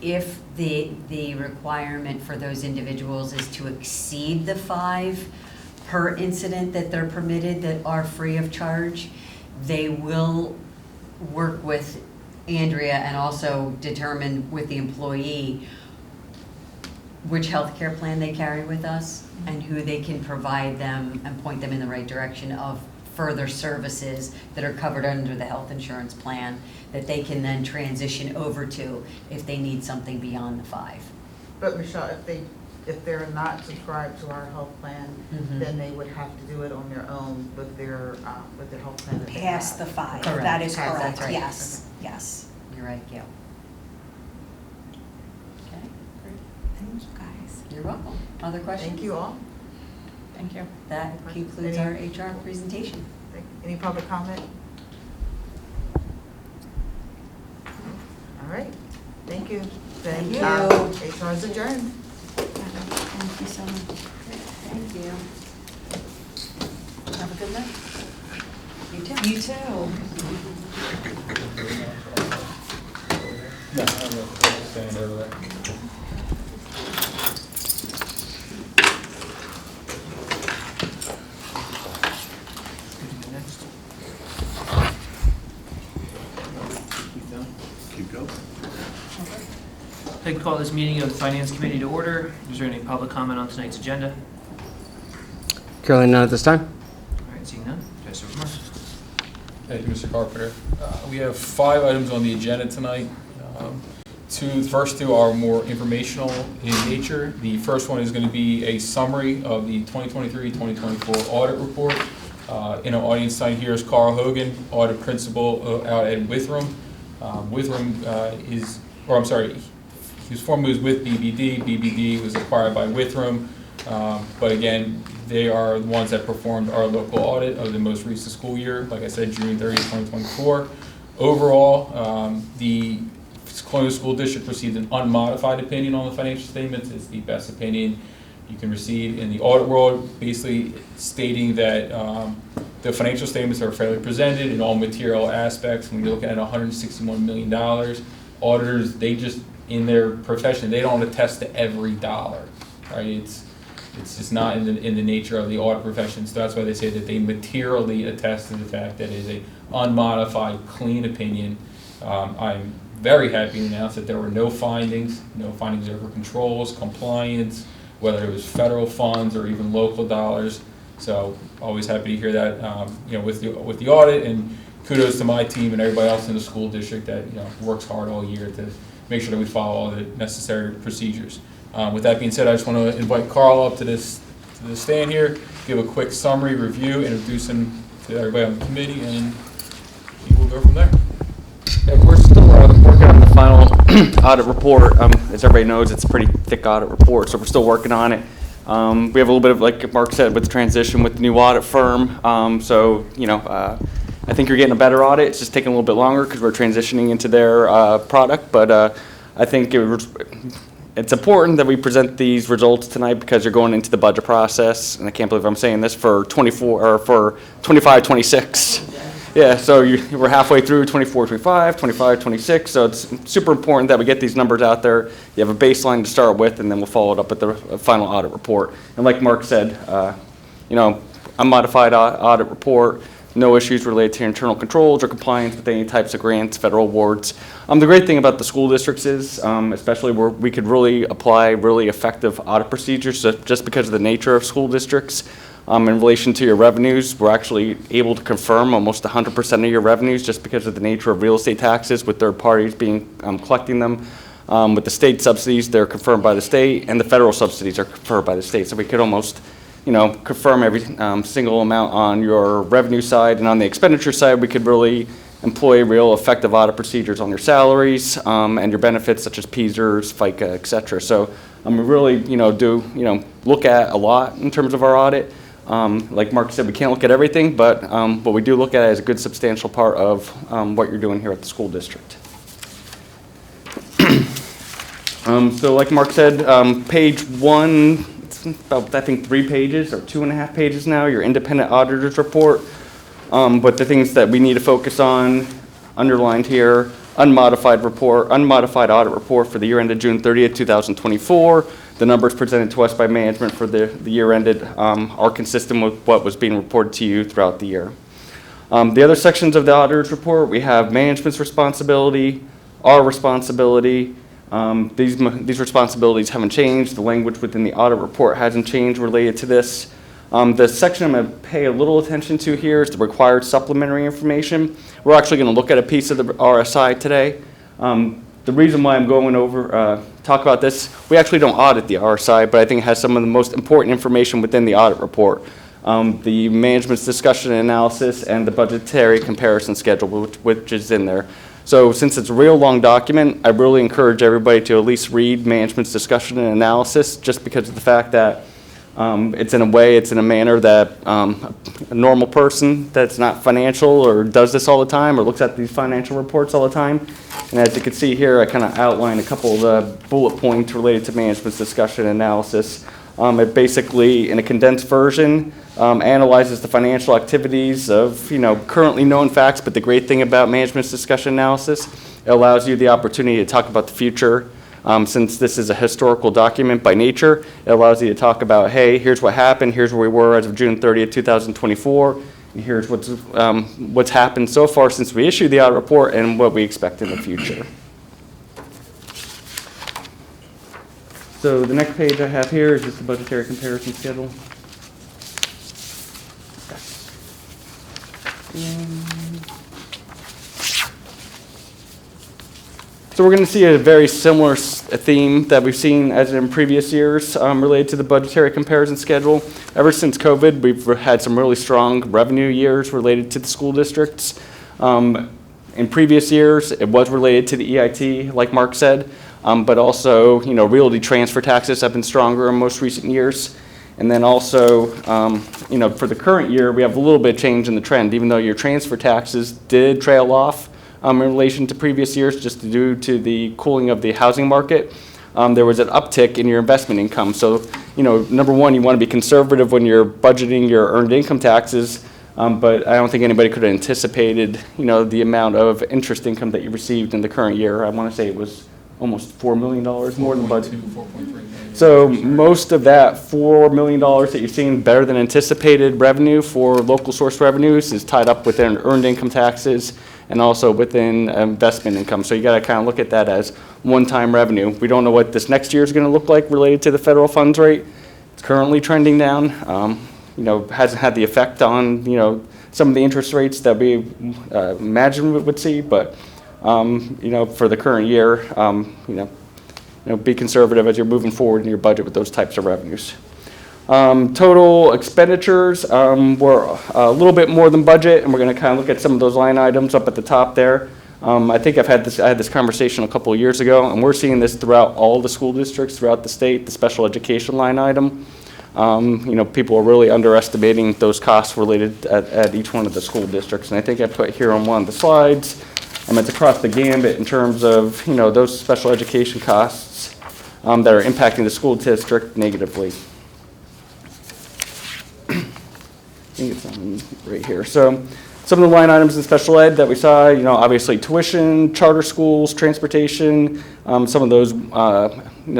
If the requirement for those individuals is to exceed the 5 per incident that they're permitted that are free of charge, they will work with Andrea and also determine with the employee which healthcare plan they carry with us and who they can provide them and point them in the right direction of further services that are covered under the health insurance plan that they can then transition over to if they need something beyond the 5. But Michelle, if they're not subscribed to our health plan, Mhm. then they would have to do it on their own with their health plan that they Past the have. 5, Correct. that is Past, correct, that's right. yes, yes. You're right, Gail. Okay, Great. Thanks, guys. you're welcome. Other questions? Thank you all. Thank you. That concludes our HR presentation. Any public comment? All right, thank you. Then, Thank HR is adjourned. Thank you so much. Thank you. Have a good night. You too. You too. No, I'm gonna stand over there. Keep going. I'd like to call this meeting of the Finance Committee to order. Is there any public comment on tonight's agenda? Currently none at this time. All right, seeing none. Vice Chair Marks. Thank you, Mr. Carpenter. We have 5 items on the agenda tonight. The first 2 are more informational in nature. The first one is going to be a summary of the 2023-2024 audit report. In our audience tonight here is Carl Hogan, audit principal out at Withram. Withram he was formerly with BBD. BBD was acquired by Withram. But again, they are the ones that performed our local audit of the most recent school year, like I said, June 30, 2024. Overall, the Colonial School District received an unmodified opinion on the financial statements. It's the best opinion you can receive in the audit world, basically stating that the financial statements are fairly presented in all material aspects. When you're looking at $161 million, auditors, they just, in their profession, they don't attest to every dollar, right? It's just not in the nature of the audit profession. So that's why they say that they materially attest to the fact that it is a unmodified, clean opinion. I'm very happy to announce that there were no findings over controls, compliance, whether it was federal funds or even local dollars. So always happy to hear that, with the audit, and kudos to my team and everybody else in the school district that works hard all year to make sure that we follow all the necessary procedures. With that being said, I just want to invite Carl up to the stand here, give a quick summary review, introduce him to everybody on the committee, and we will go from there. Yeah, we're still working on the final audit report. As everybody knows, it's a pretty thick audit report, so we're still working on it. We have a little bit of, like Mark said, with the transition with the new audit firm. I think you're getting a better audit. It's just taking a little bit longer because we're transitioning into their product. But I think it's important that we present these results tonight because you're going into the budget process, and I can't believe I'm saying this, for 25-26. Yeah, so we're halfway through 24-25, 25-26, so it's super important that we get these numbers out there. You have a baseline to start with, and then we'll follow it up with the final audit report. And like Mark said, unmodified audit report, no issues related to internal controls or compliance with any types of grants, federal awards. The great thing about the school districts is, especially where we could really apply really effective audit procedures, just because of the nature of school districts. In relation to your revenues, we're actually able to confirm almost 100% of your revenues just because of the nature of real estate taxes, with third parties being collecting them. With the state subsidies, they're confirmed by the state, and the federal subsidies are confirmed by the state. So we could almost, confirm every single amount on your revenue side, and on the expenditure side, we could really employ real effective audit procedures on your salaries and your benefits, such as PSERS, FICA, et cetera. So we really, do look at a lot in terms of our audit. Like Mark said, we can't look at everything, but we do look at it as a good substantial part of what you're doing here at the school district. So like Mark said, page 1, it's about, I think, 3 pages or 2.5 pages now, your independent auditor's report. But the things that we need to focus on, underlined here, unmodified audit report for the year ended June 30th, 2024. The numbers presented to us by management for the year ended are consistent with what was being reported to you throughout the year. The other sections of the auditor's report, we have management's responsibility, our responsibility. These responsibilities haven't changed. The language within the audit report hasn't changed related to this. The section I'm going to pay a little attention to here is the required supplementary information. We're actually going to look at a piece of the RSI today. The reason why I'm going over, talk about this, we actually don't audit the RSI, but I think it has some of the most important information within the audit report. The management's discussion and analysis and the budgetary comparison schedule, which is in there. So since it's a real long document, I really encourage everybody to at least read management's discussion and analysis, just because of the fact that it's in a manner that a normal person that's not financial or does this all the time or looks at these financial reports all the time. And as you can see here, I kind of outline a couple of the bullet points related to management's discussion and analysis. It basically, in a condensed version, analyzes the financial activities of currently known facts. But the great thing about management's discussion analysis, it allows you the opportunity to talk about the future. Since this is a historical document by nature, it allows you to talk about, hey, here's what happened, here's where we were as of June 30th, 2024, and here's what's happened so far since we issued the audit report and what we expect in the future. So the next page I have here is just the budgetary comparison schedule. So we're going to see a very similar theme that we've seen as in previous years related to the budgetary comparison schedule. Ever since COVID, we've had some really strong revenue years related to the school districts. In previous years, it was related to the EIT, like Mark said, but also, realty transfer taxes have been stronger in most recent years. And then also, for the current year, we have a little bit of change in the trend, even though your transfer taxes did trail off in relation to previous years, just due to the cooling of the housing market. There was an uptick in your investment income. So, number one, you want to be conservative when you're budgeting your earned income taxes, but I don't think anybody could have anticipated, the amount of interest income that you received in the current year. I want to say it was almost $4 million more than budget. 4.3 million. So most of that $4 million that you're seeing better than anticipated revenue for local source revenues is tied up within earned income taxes and also within investment income. So you got to kind of look at that as one-time revenue. We don't know what this next year is going to look like related to the federal funds rate. It's currently trending down. Hasn't had the effect on, some of the interest rates that we imagine we would see, but for the current year, be conservative as you're moving forward in your budget with those types of revenues. Total expenditures were a little bit more than budget, and we're going to kind of look at some of those line items up at the top there. I think I had this conversation a couple of years ago, and we're seeing this throughout all the school districts throughout the state, the special education line item. People are really underestimating those costs related at each one of the school districts, and I think I put here on one of the slides. It's across the gambit in terms of, those special education costs that are impacting the school district negatively. I think it's on right here. So some of the line items in special ed that we saw, obviously tuition, charter schools, transportation, some of those,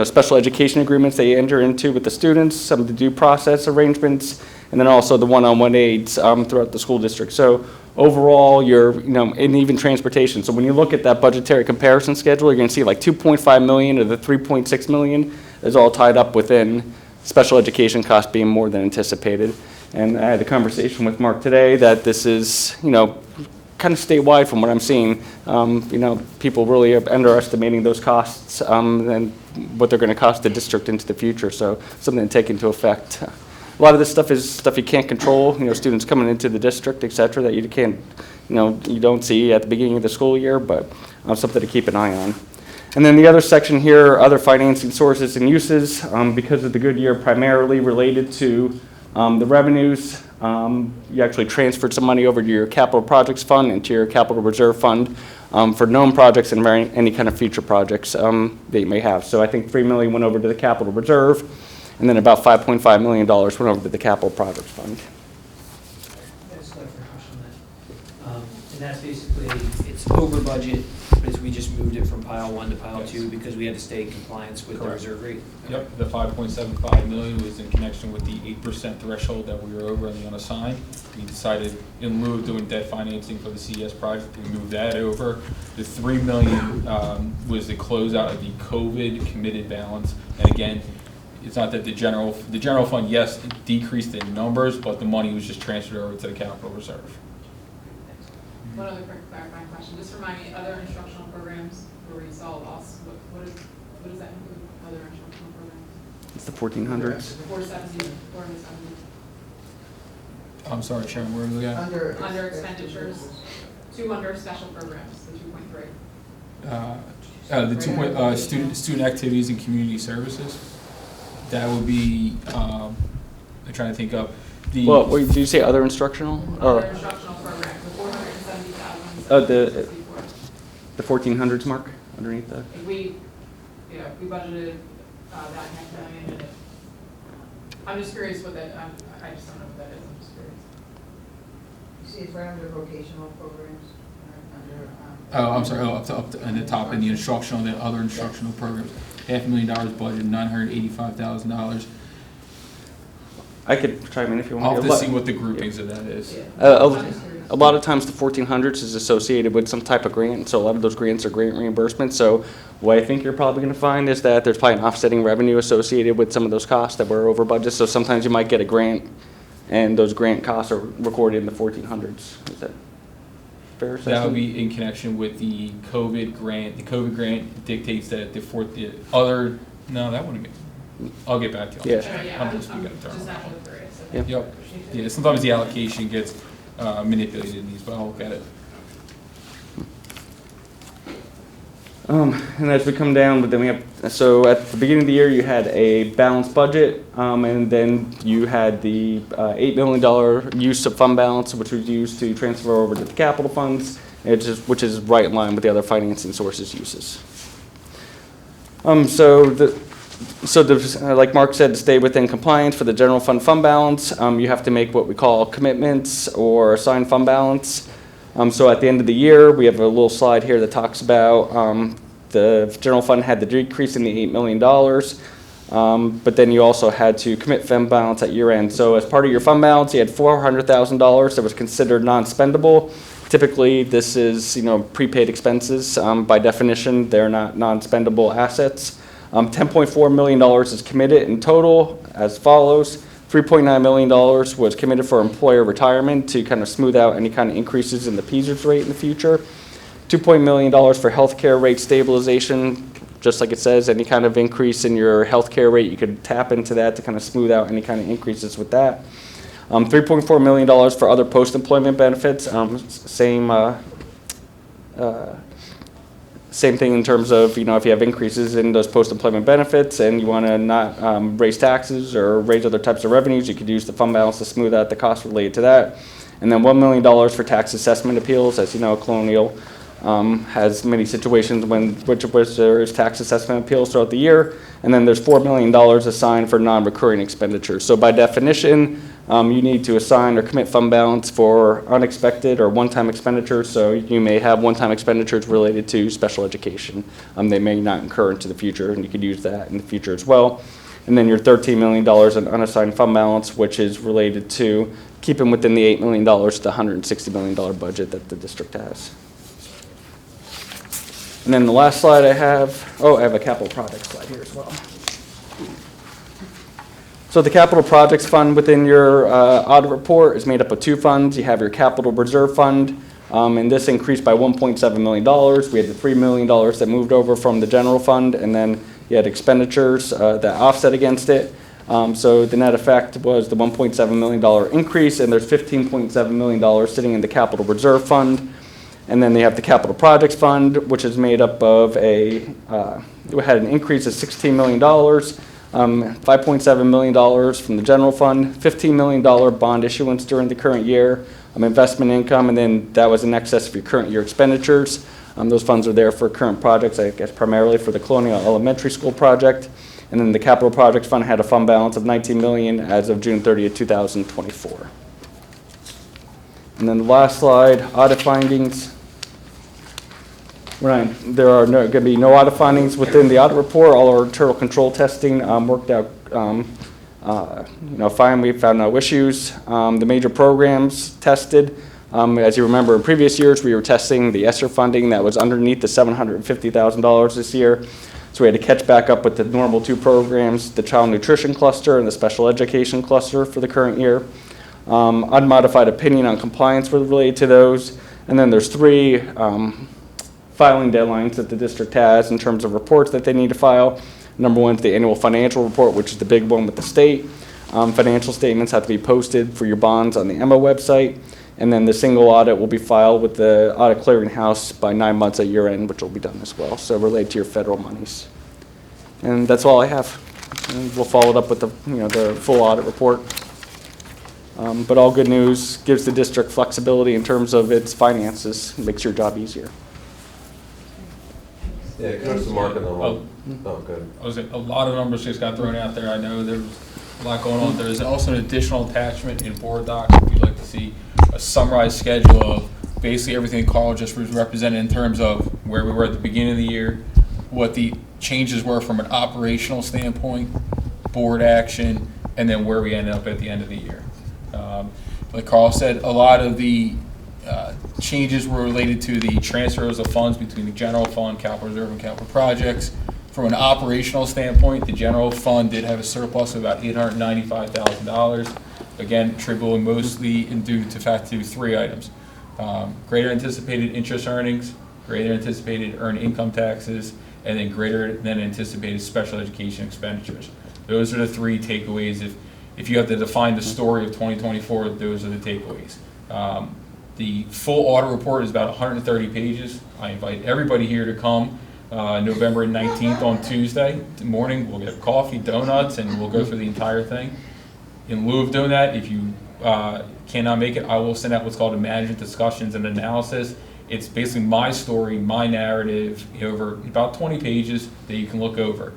special education agreements they enter into with the students, some of the due process arrangements, and then also the one-on-one aides throughout the school district. So overall, and even transportation. So when you look at that budgetary comparison schedule, you're going to see like 2.5 million of the 3.6 million is all tied up within special education costs being more than anticipated. And I had a conversation with Mark today that this is, kind of statewide from what I'm seeing. People really are underestimating those costs and what they're going to cost the district into the future. So something to take into effect. A lot of this stuff is stuff you can't control. Students coming into the district, et cetera, that you can't, you don't see at the beginning of the school year, but something to keep an eye on. And then the other section here, other financing sources and uses, because of the good year primarily related to the revenues. You actually transferred some money over to your capital projects fund and to your capital reserve fund for known projects and any kind of future projects that you may have. So I think $3 million went over to the capital reserve, and then about $5.5 million went over to the capital projects fund. That's a question then. And that's basically, it's over budget, but we just moved it from pile 1 to pile 2 because we had to stay in compliance with the Correct. reserve rate? Yep, the 5.75 million was in connection with the 8% threshold that we were over on the unassigned. We decided in lieu of doing debt financing for the CES project, we moved that over. The 3 million was the closeout of the COVID committed balance. And again, it's not that the general fund, yes, it decreased in numbers, but the money was just transferred over to the capital reserve. One other quick clarifying question, just remind me, other instructional programs where we saw loss, what does that include, other instructional programs? It's the 1400s. 470, 470. I'm sorry, Sharon, where are we at? Under expenditures, 2 under special programs, the 2.3. The 2 student activities and community services. That would be, I'm trying to think of the. Well, wait, did you say other instructional? Other instructional programs, the 470,000. The 1400s mark underneath that? We budgeted that $500,000 in it. I'm just curious what that, I just don't know what that is, I'm just curious. You see it's right under vocational programs, under. Oh, I'm sorry, up to, in the top, in the instructional, the other instructional programs. $500,000 budget, $985,000. I could chime in if you want. I'll have to see what the groupings of that is. A lot of times the 1400s is associated with some type of grant, so a lot of those grants are grant reimbursement. So what I think you're probably going to find is that there's probably an offsetting revenue associated with some of those costs that were over budget. So sometimes you might get a grant, and those grant costs are recorded in the 1400s. Is that fair assessment? That would be in connection with the COVID grant. The COVID grant dictates that the other, no, that wouldn't be. I'll get back to you. Yeah. I'm just speaking in terms. Just after the grades. So Yep. Yep. Yeah, sometimes the allocation gets manipulated in these, but I'll look at it. And as we come down, but then we have, so at the beginning of the year, you had a balanced budget, and then you had the $8 million use of fund balance, which was used to transfer over to the capital funds, which is right in line with the other financing sources uses. Like Mark said, to stay within compliance for the general fund balance, you have to make what we call commitments or assigned fund balance. So at the end of the year, we have a little slide here that talks about the general fund had the decrease in the $8 million, but then you also had to commit fund balance at year end. So as part of your fund balance, you had $400,000 that was considered non-spendable. Typically, this is prepaid expenses. By definition, they're not non-spendable assets. $10.4 million is committed in total as follows. $3.9 million was committed for employer retirement to kind of smooth out any kind of increases in the PSERS rate in the future. $2 million for healthcare rate stabilization. Just like it says, any kind of increase in your healthcare rate, you could tap into that to kind of smooth out any kind of increases with that. $3.4 million for other post-employment benefits. Same thing in terms of, if you have increases in those post-employment benefits and you want to not raise taxes or raise other types of revenues, you could use the fund balance to smooth out the costs related to that. And then $1 million for tax assessment appeals. As you know, Colonial has many situations which there is tax assessment appeals throughout the year. And then there's $4 million assigned for non-recurring expenditures. So by definition, you need to assign or commit fund balance for unexpected or one-time expenditures. So you may have one-time expenditures related to special education. They may not incur into the future, and you could use that in the future as well. and then your $13 million in unassigned fund balance, which is related to keeping within the $8 million to $160 million budget that the district has. And then the last slide I have a capital project slide here as well. So the capital projects fund within your audit report is made up of two funds. You have your capital reserve fund, and this increased by $1.7 million. We had the $3 million that moved over from the general fund, and then you had expenditures that offset against it. So the net effect was the $1.7 million increase, and there's $15.7 million sitting in the capital reserve fund. And then they have the capital projects fund, which is made up of we had an increase of $16 million, $5.7 million from the general fund, $15 million bond issuance during the current year, investment income, and then that was in excess of your current year expenditures. Those funds are there for current projects, I guess primarily for the Colonial Elementary School project. And then the capital projects fund had a fund balance of $19 million as of June 30th, 2024. And then the last slide, audit findings. There are going to be no audit findings within the audit report. All our internal control testing worked out fine. We found no issues. The major programs tested. As you remember, in previous years, we were testing the ESSER funding that was underneath the $750,000 this year. So we had to catch back up with the normal two programs, the child nutrition cluster and the special education cluster for the current year. Unmodified opinion on compliance was related to those. And then there's three filing deadlines that the district has in terms of reports that they need to file. Number one is the annual financial report, which is the big one with the state. Financial statements have to be posted for your bonds on the EMA website. And then the single audit will be filed with the audit clearinghouse by 9 months at year end, which will be done as well. So related to your federal monies. And that's all I have. And we'll follow it up with the full audit report. But all good news, gives the district flexibility in terms of its finances, makes your job easier. Yeah, goes to Mark and then we'll. Oh, good. A lot of numbers just got thrown out there. I know there's a lot going on. There's also an additional attachment in board docs if you'd like to see a summarized schedule of basically everything Carl just was represented in terms of where we were at the beginning of the year, what the changes were from an operational standpoint, board action, and then where we ended up at the end of the year. Like Carl said, a lot of the changes were related to the transfers of funds between the general fund, capital reserve, and capital projects. From an operational standpoint, the general fund did have a surplus of about $895,000. Again, attributable mostly due to three items. Greater anticipated interest earnings, greater anticipated earned income taxes, and then greater than anticipated special education expenditures. Those are the three takeaways. If you have to define the story of 2024, those are the takeaways. The full audit report is about 130 pages. I invite everybody here to come November 19th on Tuesday morning. We'll get coffee, donuts, and we'll go through the entire thing. In lieu of doing that, if you cannot make it, I will send out what's called a management discussions and analysis. It's basically my story, my narrative, over about 20 pages that you can look over.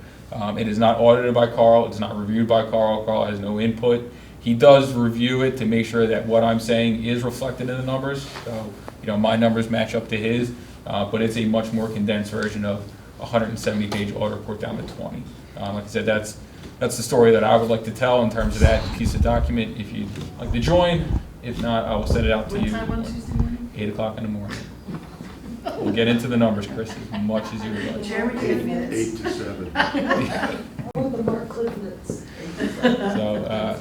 It is not audited by Carl. It's not reviewed by Carl. Carl has no input. He does review it to make sure that what I'm saying is reflected in the numbers. So, my numbers match up to his, but it's a much more condensed version of a 170-page audit report down to 20. Like I said, that's the story that I would like to tell in terms of that piece of document. If you'd like to join, if not, I will send it out to you. 8 o'clock in the morning. We'll get into the numbers, Chris, as much as you would like. Jeremy, 8 to 7. Or the Mark Clifton's. So,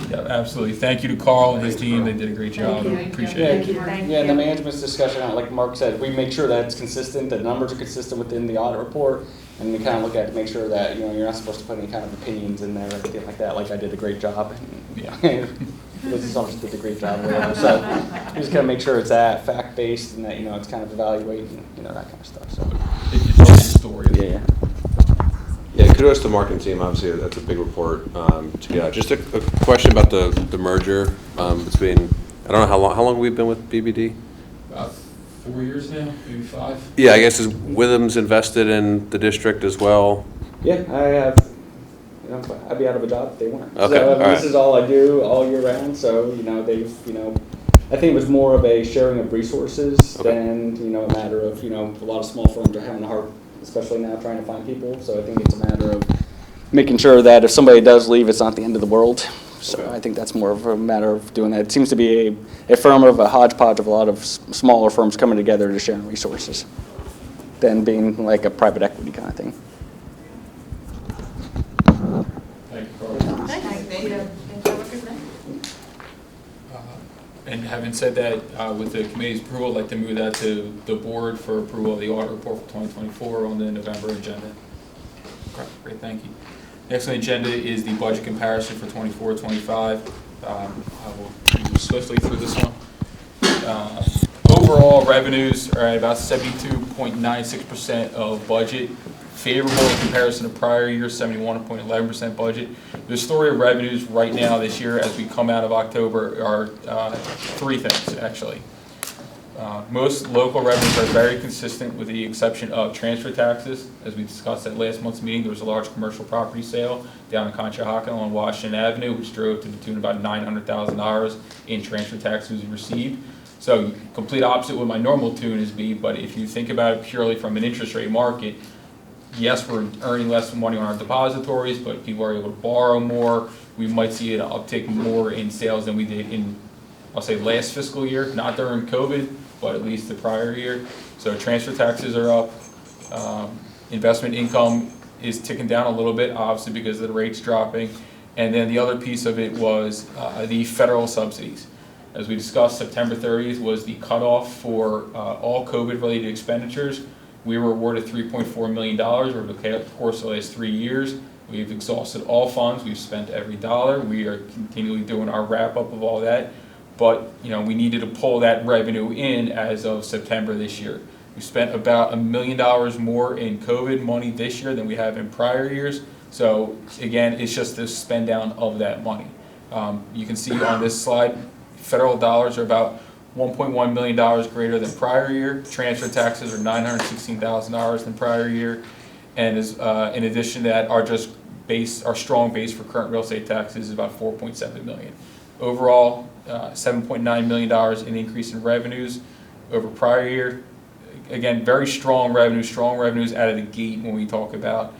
yeah, absolutely. Thank you to Carl and his team. They did a great job. Appreciate it. Yeah, and the management's discussion, like Mark said, we make sure that it's consistent, that numbers are consistent within the audit report, and we kind of look at it to make sure that, you're not supposed to put any kind of opinions in there or anything like that, like I did a great job. Yeah. This assumption did a great job. So we just kind of make sure it's fact-based and that, it's kind of evaluating, that kind of stuff. So it's just a story. Yeah. Yeah, kudos to Mark and team. Obviously, that's a big report to get out. Just a question about the merger between, I don't know how long we've been with BBD? About 4 years now, maybe 5. Yeah, I guess is Withams invested in the district as well? Yeah, I have. I'd be out of a job if they weren't. Okay, So all right. This is all I do all year round. So they've I think it was more of a sharing of resources than a matter of a lot of small firms are having a hard, especially now trying to find people. So I think it's a matter of making sure that if somebody does leave, it's not the end of the world. So Okay. I think that's more of a matter of doing that. It seems to be a firm of a hodgepodge of a lot of smaller firms coming together to share resources than being like a private equity kind of thing. Thank you, Carl. Thank you. Have a good night. And having said that, with the committee's approval, I'd like to move that to the board for approval of the audit report for 2024 on the November agenda. Okay, great, thank you. Next on the agenda is the budget comparison for 24-25. I will move swiftly through this one. Overall revenues are at about 72.96% of budget. Favorable in comparison to prior year, 71.11% budget. The story of revenues right now this year as we come out of October are three things, actually. Most local revenues are very consistent with the exception of transfer taxes. As we discussed at last month's meeting, there was a large commercial property sale down in Conshohocken on Washington Avenue, which drove to the tune of about $900,000 in transfer taxes received. So complete opposite what my normal tune is be, but if you think about it purely from an interest rate market, yes, we're earning less money on our depositories, but people are able to borrow more. We might see an uptick more in sales than we did in, I'll say, last fiscal year, not during COVID, but at least the prior year. So transfer taxes are up. Investment income is ticking down a little bit, obviously because of the rates dropping. And then the other piece of it was the federal subsidies. As we discussed, September 30th was the cutoff for all COVID-related expenditures. We were awarded $3.4 million over the course of the last 3 years. We've exhausted all funds. We've spent every dollar. We are continually doing our wrap-up of all that. But we needed to pull that revenue in as of September this year. We spent about $1 million more in COVID money this year than we have in prior years. So again, it's just the spend down of that money. You can see on this slide, federal dollars are about $1.1 million greater than prior year. Transfer taxes are $916,000 than prior year. And in addition to that, our strong base for current real estate taxes is about $4.7 million. Overall, $7.9 million in increase in revenues over prior year. Again, very strong revenues out of the gate when we talk about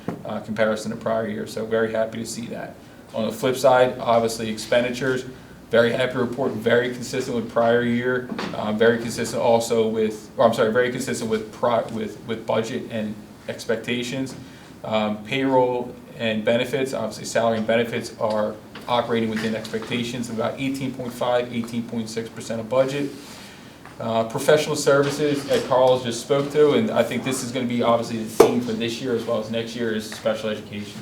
comparison to prior year. So very happy to see that. On the flip side, obviously expenditures, very happy to report very consistent with prior year, very consistent also with, very consistent with budget and expectations. Payroll and benefits, obviously salary and benefits are operating within expectations of about 18.5, 18.6% of budget. Professional services that Carl just spoke to, and I think this is going to be obviously the theme for this year as well as next year, is special education.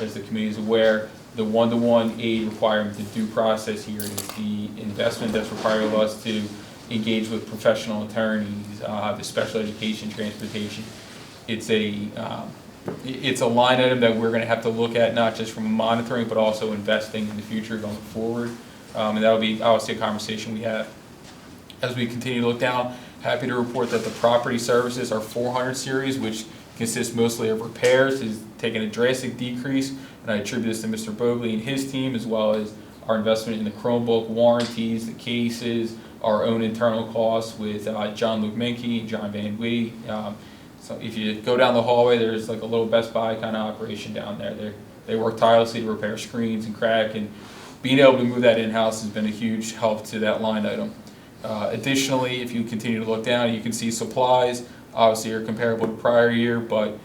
As the committee is aware, the one-to-one aid requirement, the due process here is the investment that's required of us to engage with professional attorneys, the special education transportation. It's a line item that we're going to have to look at, not just from monitoring, but also investing in the future going forward. And that'll be obviously a conversation we have. As we continue to look down, happy to report that the property services, our 400 series, which consists mostly of repairs, is taking a drastic decrease. And I attribute this to Mr. Bogley and his team, as well as our investment in the Chromebook warranties, the cases, our own internal costs with John Lukminke and John Van Wee. So if you go down the hallway, there's like a little Best Buy kind of operation down there. They work tirelessly to repair screens and crack, and being able to move that in-house has been a huge help to that line item. Additionally, if you continue to look down, you can see supplies obviously are comparable to prior year, but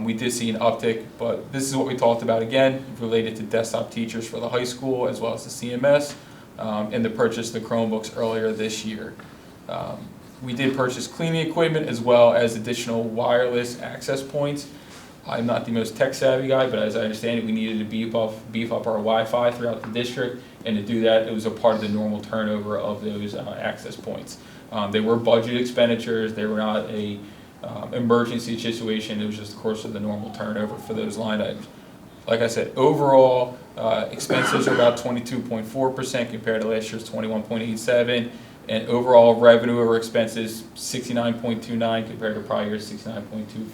we did see an uptick. But this is what we talked about again, related to desktop teachers for the high school as well as the CMS, and the purchase of the Chromebooks earlier this year. We did purchase cleaning equipment as well as additional wireless access points. I'm not the most tech savvy guy, but as I understand it, we needed to beef up our Wi-Fi throughout the district, and to do that, it was a part of the normal turnover of those access points. They were budget expenditures. They were not a emergency situation. It was just the course of the normal turnover for those line items. Like I said, overall expenses are about 22.4% compared to last year's 21.87%. And overall revenue over expenses, 69.29 compared to prior year's 69.24.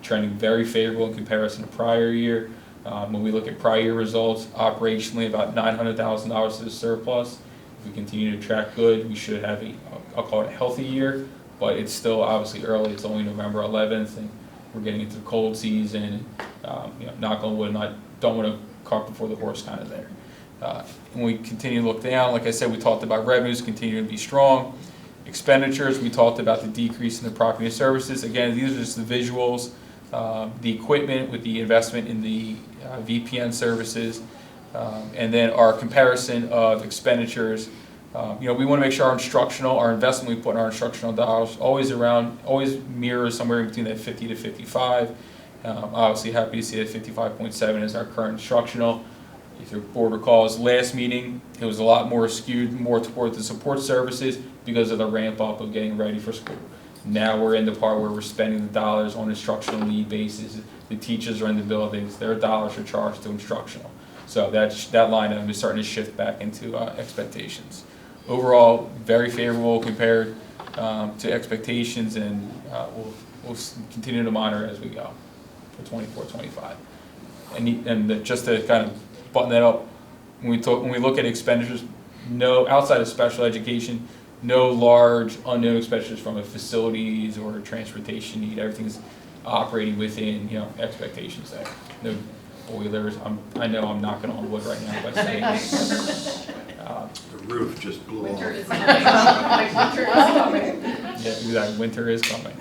Trending very favorable in comparison to prior year. When we look at prior year results, operationally about $900,000 to the surplus. If we continue to track good, we should have I'll call it a healthy year, but it's still obviously early. It's only November 11th, and we're getting into the cold season. knock on wood, don't want to cart before the horse kind of there. When we continue to look down, like I said, we talked about revenues continue to be strong. Expenditures, we talked about the decrease in the property and services. Again, these are just the visuals, the equipment with the investment in the VPN services, and then our comparison of expenditures. We want to make sure our investment we put in our instructional dollars always mirrors somewhere between that 50 to 55. Obviously happy to see that 55.7 is our current instructional. If your board recalls, last meeting, it was a lot more skewed more toward the support services because of the ramp up of getting ready for school. Now we're in the part where we're spending the dollars on instructional need basis. The teachers are in the buildings, their dollars are charged to instructional. So that line item is starting to shift back into expectations. Overall, very favorable compared to expectations, and we'll continue to monitor as we go for 24-25. And just to kind of button that up, when we look at expenditures, no outside of special education, no large unknown expenditures from a facilities or a transportation need. Everything's operating within expectations there. No boilers. I know I'm knocking on wood right now by saying The roof just blew off. Winter is coming. Yeah, exactly. Winter is coming.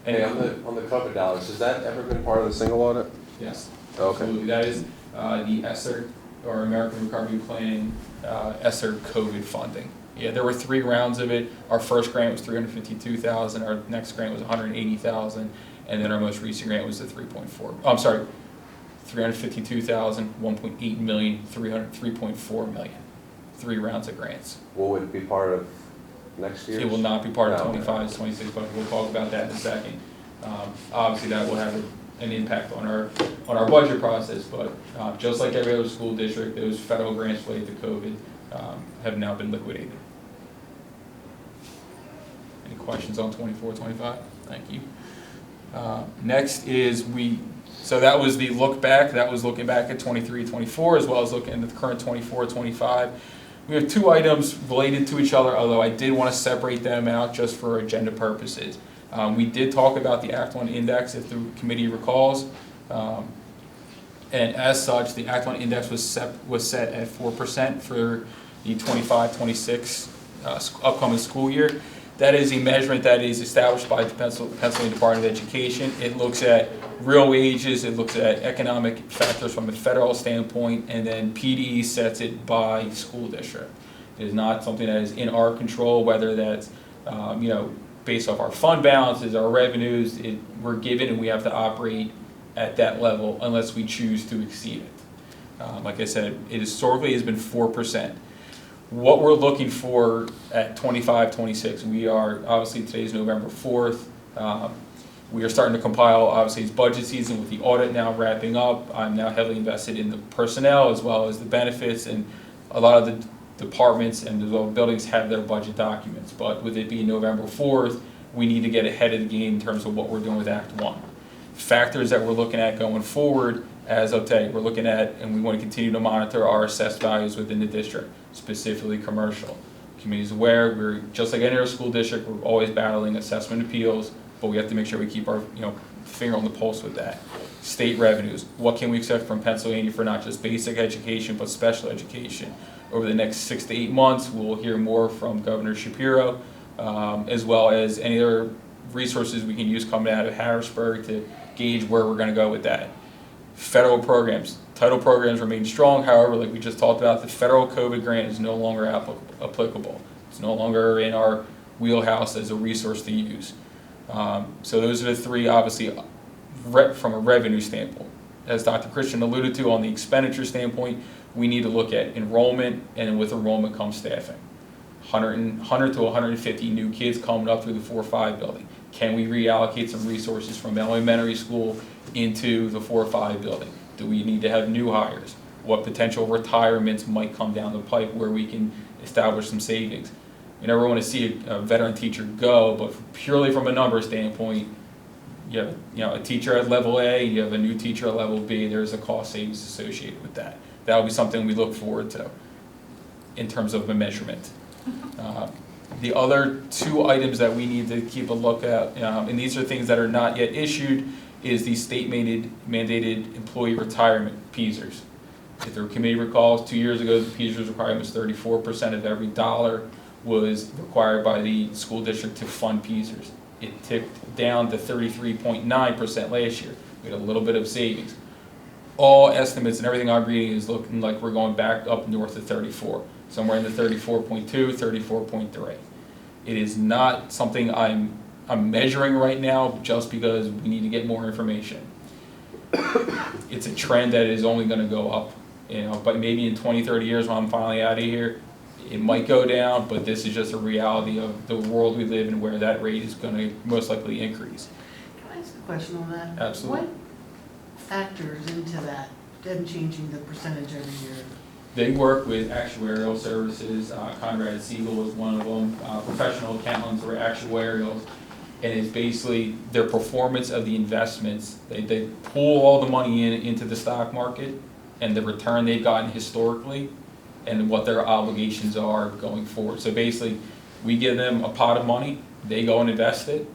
And Hey, on the COVID dollars, has that ever been part of the single audit? yes, Okay. absolutely. That is the ESSER, or American Recovery Plan, ESSER COVID funding. Yeah, there were 3 rounds of it. Our first grant was $352,000. Our next grant was $180,000, and then our most recent grant was the 3.4. I'm sorry, $352,000, $1.8 million, $3.4 million. 3 rounds of grants. What would it be part of next year? It will not be part of No. 25, 26, but we'll talk about that in a second. Obviously, that will have an impact on our budget process, but just like every other school district, those federal grants related to COVID have now been liquidated. Any questions on 24, 25? Thank you. Next is so that was the look back. That was looking back at 23, 24, as well as looking at the current 24, 25. We have 2 items related to each other, although I did want to separate them out just for agenda purposes. We did talk about the Act 1 index, if the committee recalls. And as such, the Act 1 index was set at 4% for the 25-26 upcoming school year. That is a measurement that is established by the Pennsylvania Department of Education. It looks at real wages, it looks at economic factors from a federal standpoint, and then PDE sets it by school district. It is not something that is in our control, whether that's based off our fund balances, our revenues. We're given and we have to operate at that level unless we choose to exceed it. Like I said, it historically has been 4%. What we're looking for at 25, 26, we are, obviously today's November 4th. We are starting to compile, obviously it's budget season with the audit now wrapping up. I'm now heavily invested in the personnel as well as the benefits, and a lot of the departments and the buildings have their budget documents. But with it being November 4th, we need to get ahead of the game in terms of what we're doing with Act 1. Factors that we're looking at going forward as of today, we're looking at, and we want to continue to monitor our assessed values within the district, specifically commercial. Committee's aware, we're just like any other school district, we're always battling assessment appeals, but we have to make sure we keep our finger on the pulse with that. State revenues, what can we expect from Pennsylvania for not just basic education, but special education? Over the next 6 to 8 months, we'll hear more from Governor Shapiro, as well as any other resources we can use coming out of Harrisburg to gauge where we're going to go with that. Federal programs. Title programs remain strong, however, like we just talked about, the federal COVID grant is no longer applicable. It's no longer in our wheelhouse as a resource to use. So those are the 3, obviously, from a revenue standpoint. As Dr. Christian alluded to, on the expenditure standpoint, we need to look at enrollment, and with enrollment comes staffing. 100 to 150 new kids coming up through the 4-5 building. Can we reallocate some resources from elementary school into the 4-5 building? Do we need to have new hires? What potential retirements might come down the pipe where we can establish some savings? You never want to see a veteran teacher go, but purely from a number standpoint, you have a teacher at level A, you have a new teacher at level B, there's a cost savings associated with that. That will be something we look forward to in terms of a measurement. The other 2 items that we need to keep a look at, and these are things that are not yet issued, is the state-mandated employee retirement, PESERs. If the committee recalls, 2 years ago, the PESERs requirement was 34% of every dollar was required by the school district to fund PESERs. It ticked down to 33.9% last year. We had a little bit of savings. All estimates and everything I'm reading is looking like we're going back up north of 34, somewhere in the 34.2, 34.3. It is not something I'm measuring right now just because we need to get more information. It's a trend that is only going to go up, but maybe in 20, 30 years when I'm finally out of here, it might go down, but this is just a reality of the world we live in where that rate is going to most likely increase. Can I ask a question on that? Absolutely. What factors into that, them changing the percentage every year? They work with actuarial services. Conrad Siegel was one of them. Professional accountants or actuarials. And it's basically their performance of the investments. They pull all the money into the stock market and the return they've gotten historically and what their obligations are going forward. So basically, we give them a pot of money, they go and invest it,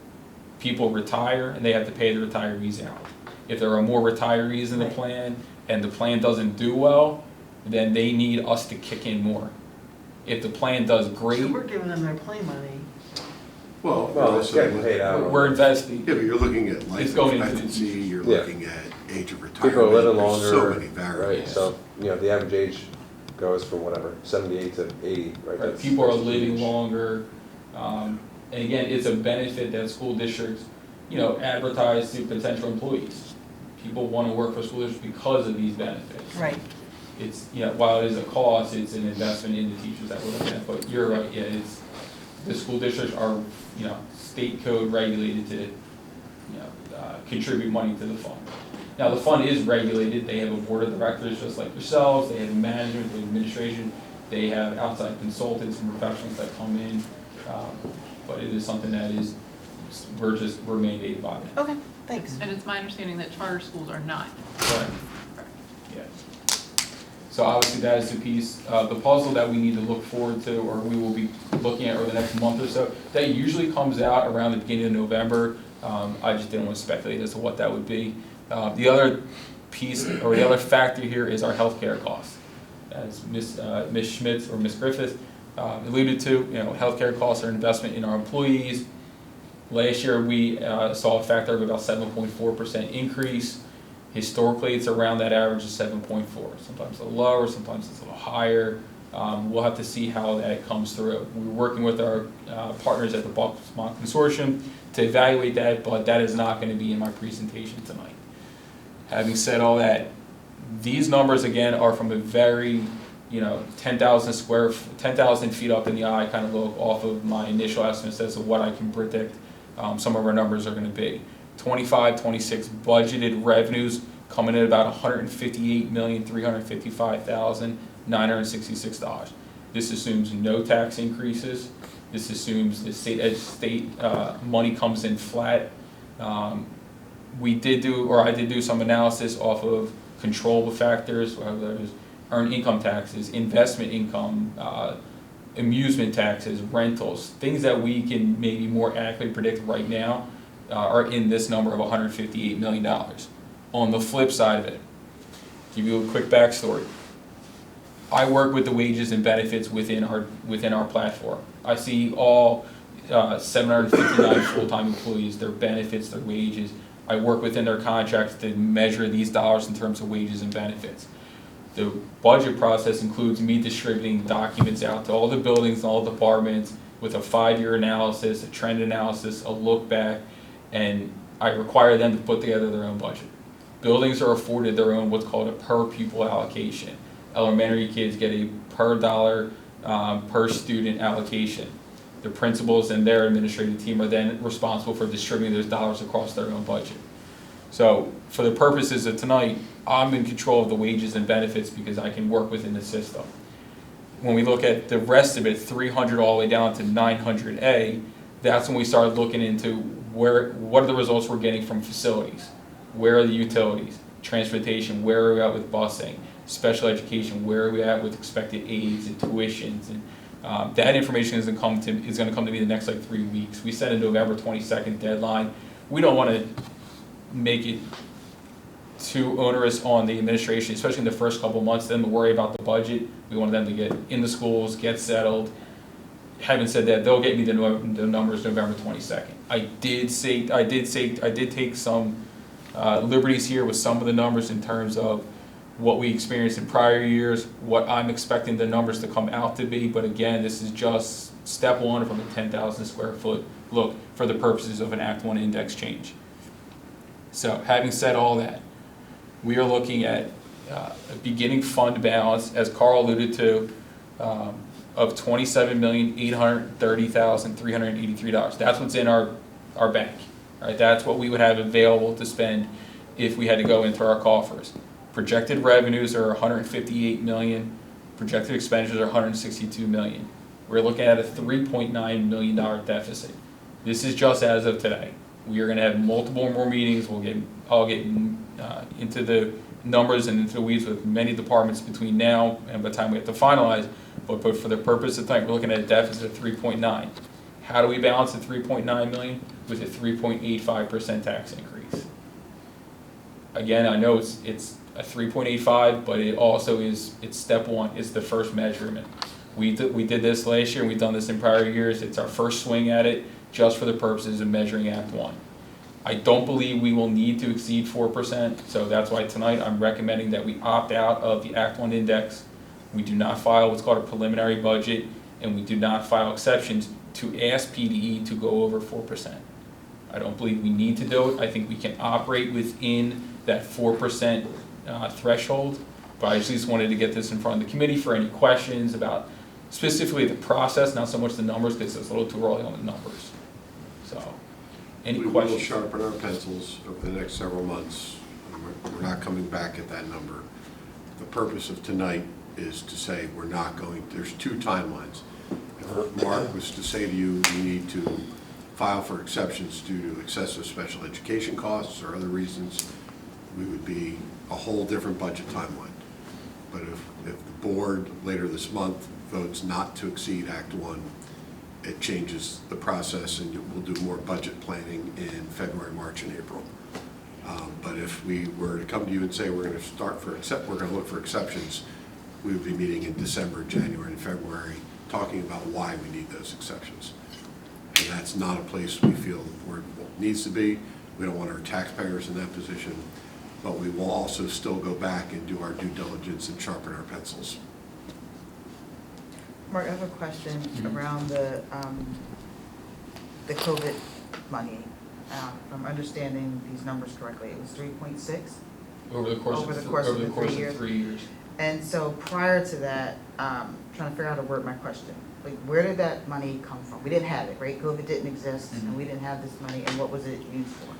people retire, and they have to pay the retirees out. If there are more retirees in the plan and the plan doesn't do well, then they need us to kick in more. If the plan does great, So we're giving them their play money. Well, It's getting paid out. we're investing. Yeah, but you're looking at It's life going into- expectancy, you're Yeah. looking at age of retirement. People are living There's longer. so many Right, variables. so, the average age goes from whatever, 78 to 80, right? Right, That's- people are that's living huge. longer, and again, it's a benefit that school districts, advertise to potential employees. People want to work for school districts because of these benefits. Right. It's, while it is a cost, it's an investment in the teachers that we're looking at, but you're right, the school districts are, state code regulated to, contribute money to the fund. Now, the fund is regulated, they have a board of directors just like yourselves, they have management, they have administration, they have outside consultants and professionals that come in, but it is something that we're mandated by that. Okay, thanks. And it's my understanding that charter schools are not. Correct. Yeah. So obviously that is the piece, the puzzle that we need to look forward to, or we will be looking at over the next month or so. That usually comes out around the beginning of November. I just didn't want to speculate as to what that would be. The other piece, or the other factor here is our healthcare costs. As Ms. Schmitz or Ms. Griffith alluded to, healthcare costs are an investment in our employees. Last year, we saw a factor of about 7.4% increase. Historically, it's around that average of 7.4. Sometimes a little lower, sometimes it's a little higher. We'll have to see how that comes through. We're working with our partners at the Baltimore Consortium to evaluate that, but that is not going to be in my presentation tonight. Having said all that, these numbers again are from a very, 10,000 feet up in the eye kind of look off of my initial estimates as to what I can predict some of our numbers are going to be. 25, 26 budgeted revenues coming in at about $158,355,966. This assumes no tax increases. This assumes the state money comes in flat. I did do some analysis off of controllable factors, whether it's earned income taxes, investment income, amusement taxes, rentals, things that we can maybe more accurately predict right now are in this number of $158 million. On the flip side of it, give you a quick backstory. I work with the wages and benefits within our platform. I see all 759 full-time employees, their benefits, their wages. I work within their contracts to measure these dollars in terms of wages and benefits. The budget process includes me distributing documents out to all the buildings and all departments with a 5-year analysis, a trend analysis, a look back, and I require them to put together their own budget. Buildings are afforded their own what's called a per pupil allocation. Elementary kids get a per dollar per student allocation. The principals and their administrative team are then responsible for distributing those dollars across their own budget. So for the purposes of tonight, I'm in control of the wages and benefits because I can work within the system. When we look at the rest of it, 300 all the way down to 900A, that's when we started looking into what are the results we're getting from facilities, where are the utilities, transportation, where are we at with busing, special education, where are we at with expected aids and tuitions, and that information is going to come to me the next 3 weeks. We set a November 22nd deadline. We don't want to make it too onerous on the administration, especially in the first couple of months, them to worry about the budget. We want them to get in the schools, get settled. Having said that, they'll get me the numbers November 22nd. I did take some liberties here with some of the numbers in terms of what we experienced in prior years, what I'm expecting the numbers to come out to be, but again, this is just step one from a 10,000 square foot look for the purposes of an Act 1 index change. So having said all that, we are looking at a beginning fund balance, as Carl alluded to, of $27,830,383. That's what's in our bank. Right? That's what we would have available to spend if we had to go into our coffers. Projected revenues are $158 million. Projected expenditures are $162 million. We're looking at a $3.9 million deficit. This is just as of today. We are going to have multiple more meetings. I'll get into the numbers and into the weeds with many departments between now and by the time we have to finalize. But for the purpose of time, we're looking at a deficit of 3.9. How do we balance the 3.9 million? With a 3.85% tax increase. Again, I know it's a 3.85, but it also it's step one. It's the first measurement. We did this last year, and we've done this in prior years. It's our first swing at it, just for the purposes of measuring Act 1. I don't believe we will need to exceed 4%, so that's why tonight I'm recommending that we opt out of the Act 1 index. We do not file what's called a preliminary budget, and we do not file exceptions to ask PDE to go over 4%. I don't believe we need to do it. I think we can operate within that 4% threshold, but I just wanted to get this in front of the committee for any questions about specifically the process, not so much the numbers, because it's a little too early on the numbers. So, any questions? We will sharpen our pencils over the next several months. We're not coming back at that number. The purpose of tonight is to say we're not going, there's two timelines. If Mark was to say to you, you need to file for exceptions due to excessive special education costs or other reasons, we would be a whole different budget timeline. But if the board later this month votes not to exceed Act 1, it changes the process, and we'll do more budget planning in February, March, and April. But if we were to come to you and say we're going to we're going to look for exceptions, we would be meeting in December, January, and February, talking about why we need those exceptions. And that's not a place we feel the board needs to be. We don't want our taxpayers in that position, but we will also still go back and do our due diligence and sharpen our pencils. Mark, I have a question around the COVID money. If I'm understanding these numbers correctly, it was 3.6? Over the course of 3 years. And so prior to that, trying to figure out how to word my question. Like, where did that money come from? We didn't have it, right? COVID didn't exist, and we didn't have this money, and what was it used for?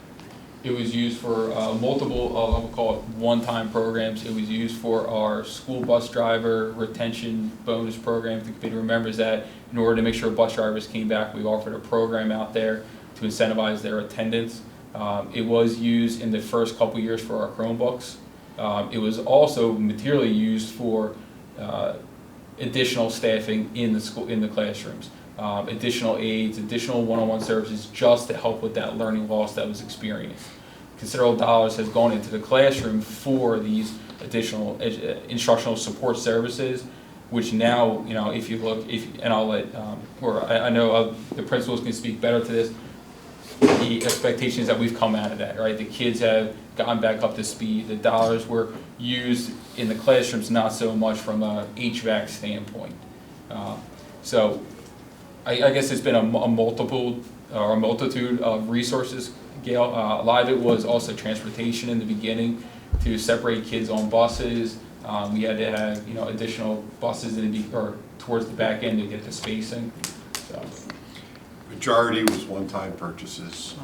It was used for multiple, I'll call it one-time programs. It was used for our school bus driver retention bonus program. The committee remembers that in order to make sure bus drivers came back, we offered a program out there to incentivize their attendance. It was used in the first couple years for our Chromebooks. It was also materially used for additional staffing in the school, in the classrooms, additional aides, additional one-on-one services, just to help with that learning loss that was experienced. Considerable dollars has gone into the classroom for these additional instructional support services, which now, you know, if you look, and I'll let, I know the principals can speak better to this, the expectations that we've come out of that, right? The kids have gotten back up to speed. The dollars were used in the classrooms, not so much from a HVAC standpoint. So I guess it's been a multitude of resources, Gail. A lot of it was also transportation in the beginning to separate kids on buses. We had to have, you know, additional buses towards the back end to get the spacing. So. Majority was one-time purchases,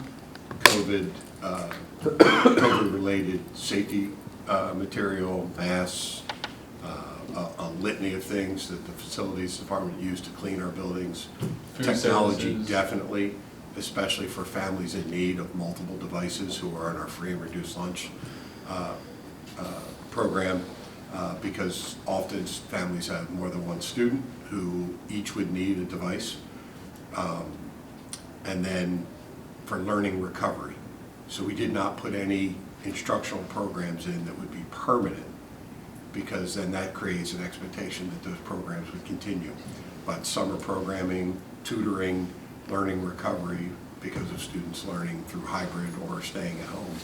COVID-related safety material, masks, a litany of things that the facilities department used to clean our buildings. Food Technology, services. definitely, especially for families in need of multiple devices who are on our free and reduced lunch program, because often families have more than one student who each would need a device. And then for learning recovery. So we did not put any instructional programs in that would be permanent, because then that creates an expectation that those programs would continue. But summer programming, tutoring, learning recovery, because of students learning through hybrid or staying at home.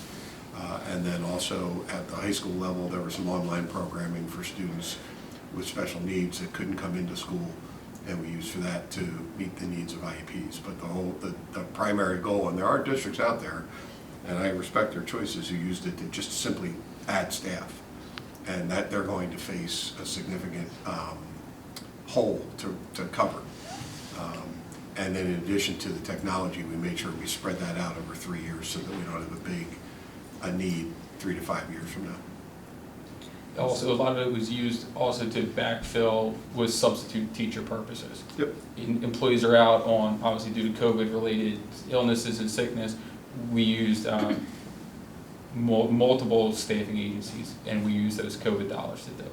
And then also at the high school level, there was some online programming for students with special needs that couldn't come into school, and we used for that to meet the needs of IEPs. But the primary goal, and there are districts out there, and I respect their choices, who used it to just simply add staff, and that they're going to face a significant hole to cover. And then in addition to the technology, we made sure we spread that out over 3 years so that we don't have a need 3 to 5 years from now. Also, a lot of it was used also to backfill with substitute teacher purposes. Yep. Employees are out on, obviously due to COVID-related illnesses and sickness, we used multiple staffing agencies, and we used those COVID dollars to do it.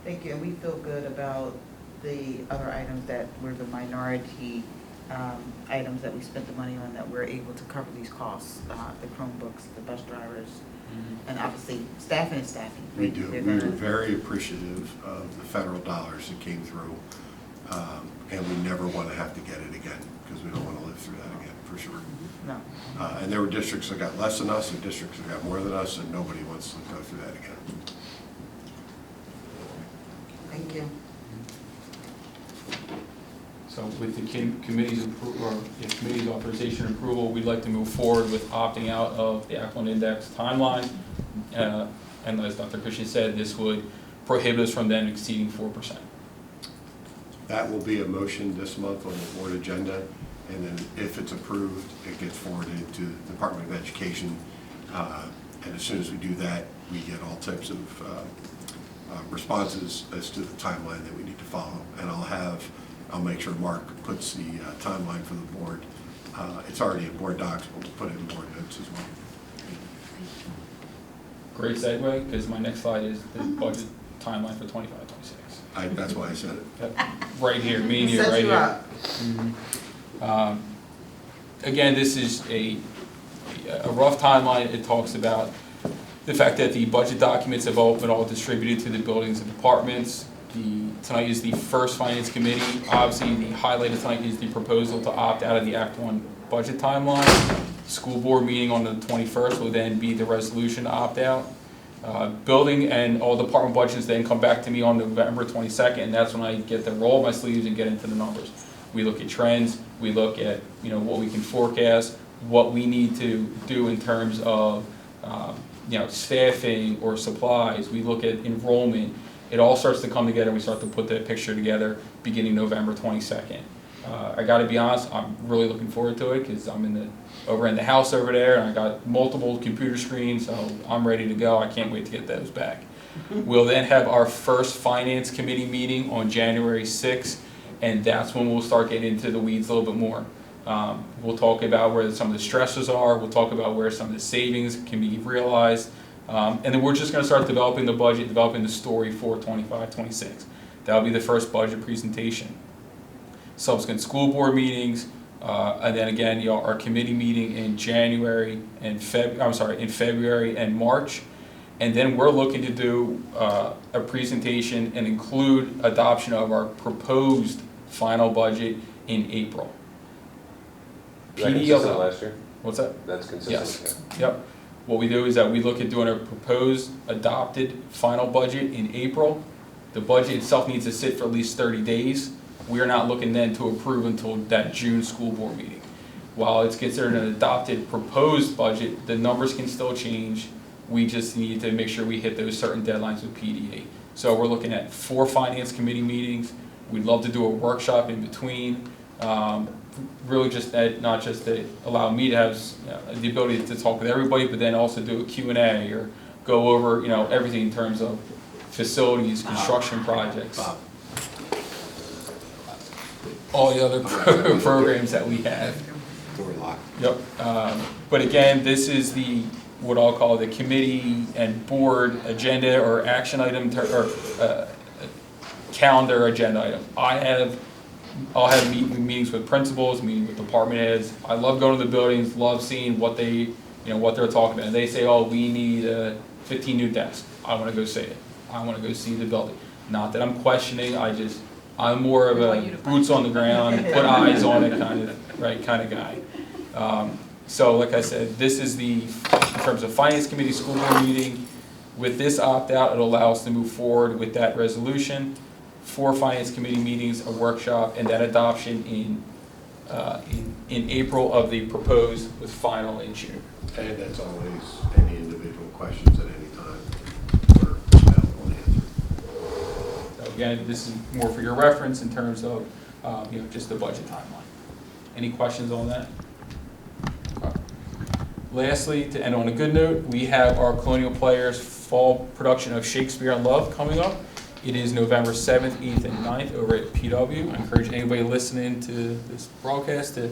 Thank you, and we feel good about the other items that were the minority items that we spent the money on, that we're able to cover these costs, the Chromebooks, the bus drivers, and obviously staffing and staffing. We do. We are very appreciative of the federal dollars that came through, and we never want to have to get it again, because we don't want to live through that again, for sure. No. And there were districts that got less than us, and districts that got more than us, and nobody wants to go through that again. Thank you. So with the committee's authorization and approval, we'd like to move forward with opting out of the Act 1 Index timeline. And as Dr. Christian said, this would prohibit us from then exceeding 4%. That will be a motion this month on the board agenda, and then if it's approved, it gets forwarded to the Department of Education. And as soon as we do that, we get all types of responses as to the timeline that we need to follow. And I'll make sure Mark puts the timeline for the board. It's already in board docs, but we'll put it in board notes as well. Great segue, because my next slide is the budget timeline for 25-26. That's why I said it. Yep. Right here, me and you, Set right you here. up. Again, this is a rough timeline. It talks about the fact that the budget documents have all been distributed to the buildings and departments. Tonight is the first Finance Committee. Obviously, the highlight of tonight is the proposal to opt out of the Act 1 budget timeline. School board meeting on the 21st will then be the resolution to opt out. Building and all department budgets then come back to me on November 22nd, and that's when I get to roll my sleeves and get into the numbers. We look at trends, we look at what we can forecast, what we need to do in terms of staffing or supplies. We look at enrollment. It all starts to come together. We start to put that picture together beginning November 22nd. I got to be honest, I'm really looking forward to it, because I'm over in the house over there, and I got multiple computer screens, so I'm ready to go. I can't wait to get those back. We'll then have our first Finance Committee meeting on January 6th, and that's when we'll start getting into the weeds a little bit more. We'll talk about where some of the stresses are. We'll talk about where some of the savings can be realized. And then we're just going to start developing the budget, developing the story for 25-26. That'll be the first budget presentation. Subsequent school board meetings, and then again, our committee meeting in January and in February and March. And then we're looking to do a presentation and include adoption of our proposed final budget in April. Is that consistent last year? What's that? That's consistent? Yes. Yep. What we do is that we look at doing a proposed adopted final budget in April. The budget itself needs to sit for at least 30 days. We are not looking then to approve until that June school board meeting. While it's considered an adopted proposed budget, the numbers can still change. We just need to make sure we hit those certain deadlines with PDA. So we're looking at 4 Finance Committee meetings. We'd love to do a workshop in between. Really just that, not just to allow me to have the ability to talk with everybody, but then also do a Q&A or go over everything in terms of facilities, construction projects, all the other programs that we have. Door locked. Yep. But again, this is what I'll call the committee and board agenda or action item or calendar agenda item. I have I'll have meetings with principals, meetings with department heads. I love going to the buildings, love seeing what they, what they're talking about. And they say, oh, we need 15 new desks. I want to go see it. I want to go see the building. Not that I'm questioning, I'm more of a boots on the ground, put eyes on it kind of guy. So like I said, this is in terms of Finance Committee school board meeting. With this opt-out, it'll allow us to move forward with that resolution. 4 Finance Committee meetings, a workshop, and that adoption in April of the proposed with final in June. And as always, any individual questions at any time are available and answered. So again, this is more for your reference in terms of just the budget timeline. Any questions on that? Lastly, to end on a good note, we have our Colonial Players fall production of Shakespeare in Love coming up. It is November 7th, 8th, and 9th over at PW. I encourage anybody listening to this broadcast to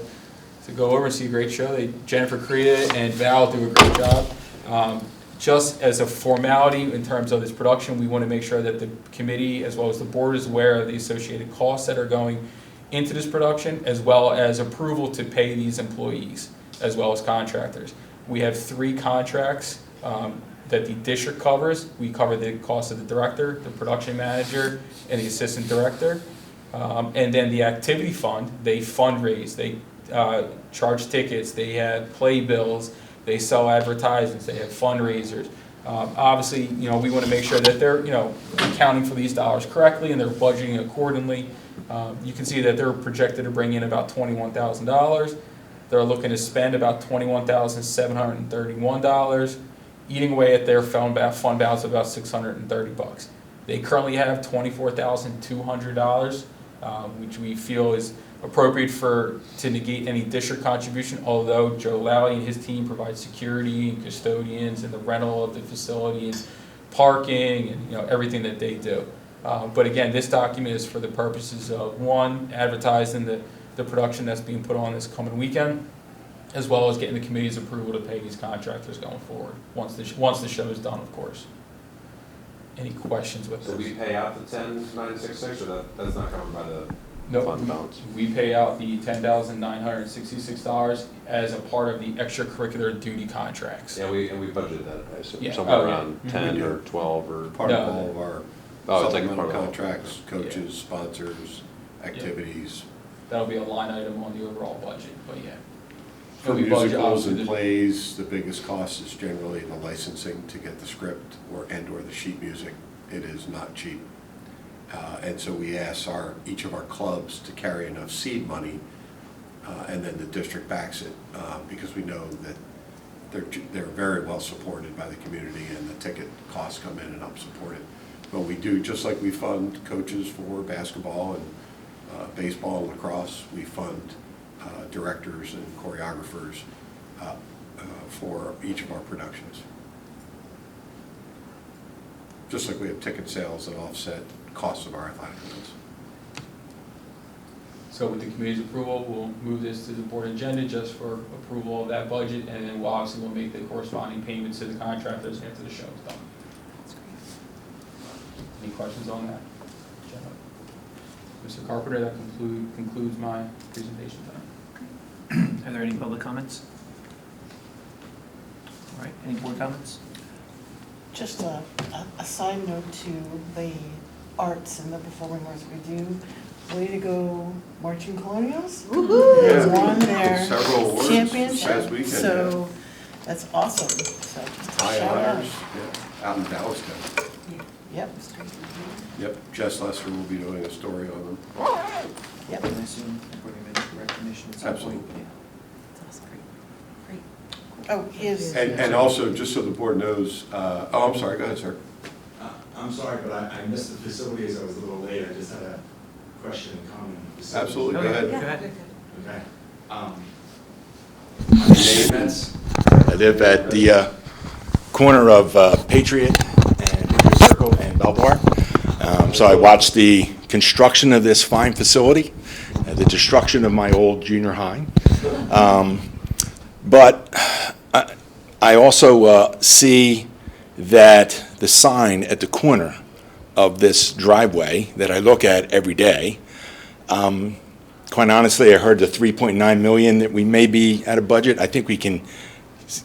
go over and see a great show. Jennifer Crea and Val do a great job. Just as a formality in terms of this production, we want to make sure that the committee as well as the board is aware of the associated costs that are going into this production, as well as approval to pay these employees, as well as contractors. We have 3 contracts that the district covers. We cover the cost of the director, the production manager, and the assistant director. And then the activity fund, they fundraise, they charge tickets, they have playbills, they sell advertisements, they have fundraisers. Obviously, we want to make sure that they're, accounting for these dollars correctly and they're budgeting accordingly. You can see that they're projected to bring in about $21,000. They're looking to spend about $21,731, eating away at their fund balance of about $630. They currently have $24,200, which we feel is appropriate to negate any district contribution, although Joe Lally and his team provide security and custodians and the rental of the facility and parking and everything that they do. But again, this document is for the purposes of, 1, advertising the production that's being put on this coming weekend, as well as getting the committee's approval to pay these contractors going forward, once the show is done, of course. Any questions with this? Did we pay out the 10,966, or that's not covered by the Nope. fund balance? We pay out the $10,966 as a part of the extracurricular duty contracts. Yeah, we budgeted that, I assume, Yeah. somewhere Oh, yeah. around 10 or 12 or... Part of all of our Oh, it's like supplemental part of all. contracts, coaches, sponsors, activities. That'll be a line item on the overall budget, but yeah. For And we budget musicals obviously and plays, the biggest cost is generally the licensing to get the script or the sheet music. It is not cheap. And so we ask each of our clubs to carry enough seed money, and then the district backs it, because we know that they're very well supported by the community, and the ticket costs come in and help support it. But we do, just like we fund coaches for basketball and baseball and lacrosse, we fund directors and choreographers for each of our productions. Just like we have ticket sales that offset costs of our athletic events. So with the committee's approval, we'll move this to the board agenda just for approval of that budget, and then we'll make the corresponding payments to the contractors after the show is done. Any questions on that? Mr. Carpenter, that concludes my presentation time. Are there any public comments? All right, any board comments? Just a side note to the arts and the performing arts we do. Way to go, Marching Colonials. Yeah. They won their Several awards this championship, past weekend, so that's awesome. So just a High shout out. honors, yeah, out in Dallas County. Yep, Yep, Jess Lester will be doing a story on them. yep. I assume we're going to make recognition at some point. Absolutely. Oh, he is. And also, just so the board knows, I'm sorry, go ahead, sir. I'm sorry, but I missed the facilities. I was a little late. I just had a question and comment. on the facilities. Absolutely, go ahead. Go ahead. Okay. I'm Mgmt. I live at the corner of Patriot and Hickory Circle and Belvoir. So I watched the construction of this fine facility, the destruction of my old junior high. But I also see that the sign at the corner of this driveway that I look at every day quite honestly, I heard the 3.9 million that we may be out of budget. I think we can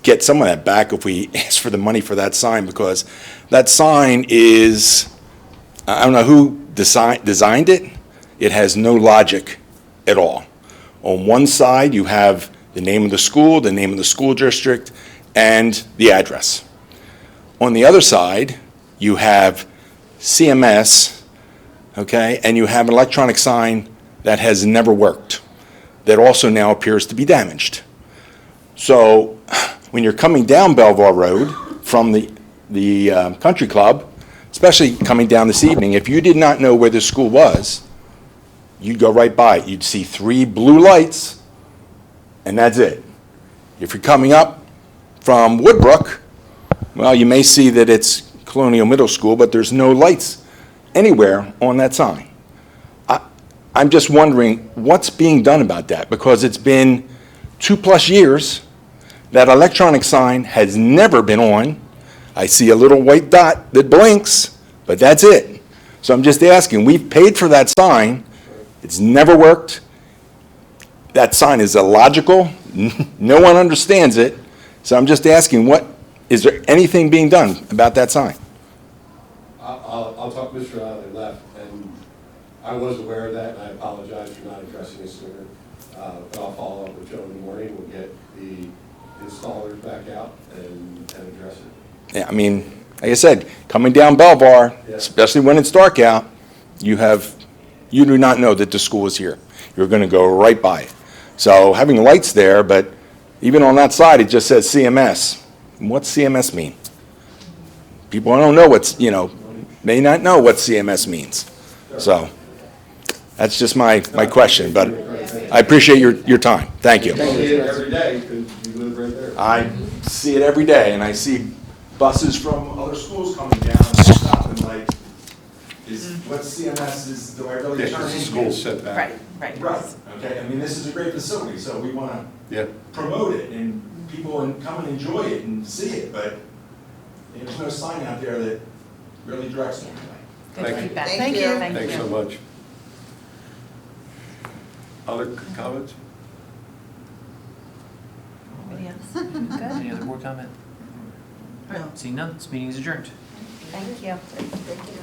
get some of that back if we ask for the money for that sign, because that sign is, I don't know who designed it. It has no logic at all. On one side, you have the name of the school district, and the address. On the other side, you have CMS, okay, and you have an electronic sign that has never worked, that also now appears to be damaged. So when you're coming down Belvoir Road from the country club, especially coming down this evening, if you did not know where the school was, you'd go right by it. You'd see 3 blue lights, and that's it. If you're coming up from Woodbrook, well, you may see that it's Colonial Middle School, but there's no lights anywhere on that sign. I'm just wondering what's being done about that, because it's been 2+ years. That electronic sign has never been on. I see a little white dot that blinks, but that's it. So I'm just asking, we've paid for that sign. It's never worked. That sign is illogical. No one understands it. So I'm just asking, is there anything being done about that sign? I'll talk, Mr. Riley left, and I was aware of that, and I apologize for not addressing it sooner. But I'll follow up with Joe in the morning. We'll get the installers back out and address it. Yeah, I mean, like I said, coming down Belvoir, Yeah. especially when it's dark out, you do not know that the school is here. You're going to go right by it. So having lights there, but even on that side, it just says CMS. What's CMS mean? People don't know may not know what CMS means. So that's just my question, but I appreciate your time. Thank you. You see it every day because you live right there. I see it every day, and I see buses from other schools coming down, and I stop and like, what CMS do I really Yeah, turn because the into? school's set back. Right. Right, okay, I mean, this is a great facility, so we want to Yeah. promote it, and people come and enjoy it and see it, but there's no sign out there that really directs them. Good Thank you. feedback. Thank you. Thanks so much. Other comments? Any other board comment? No. Seeing none, this meeting is adjourned. Thank you. Thank you.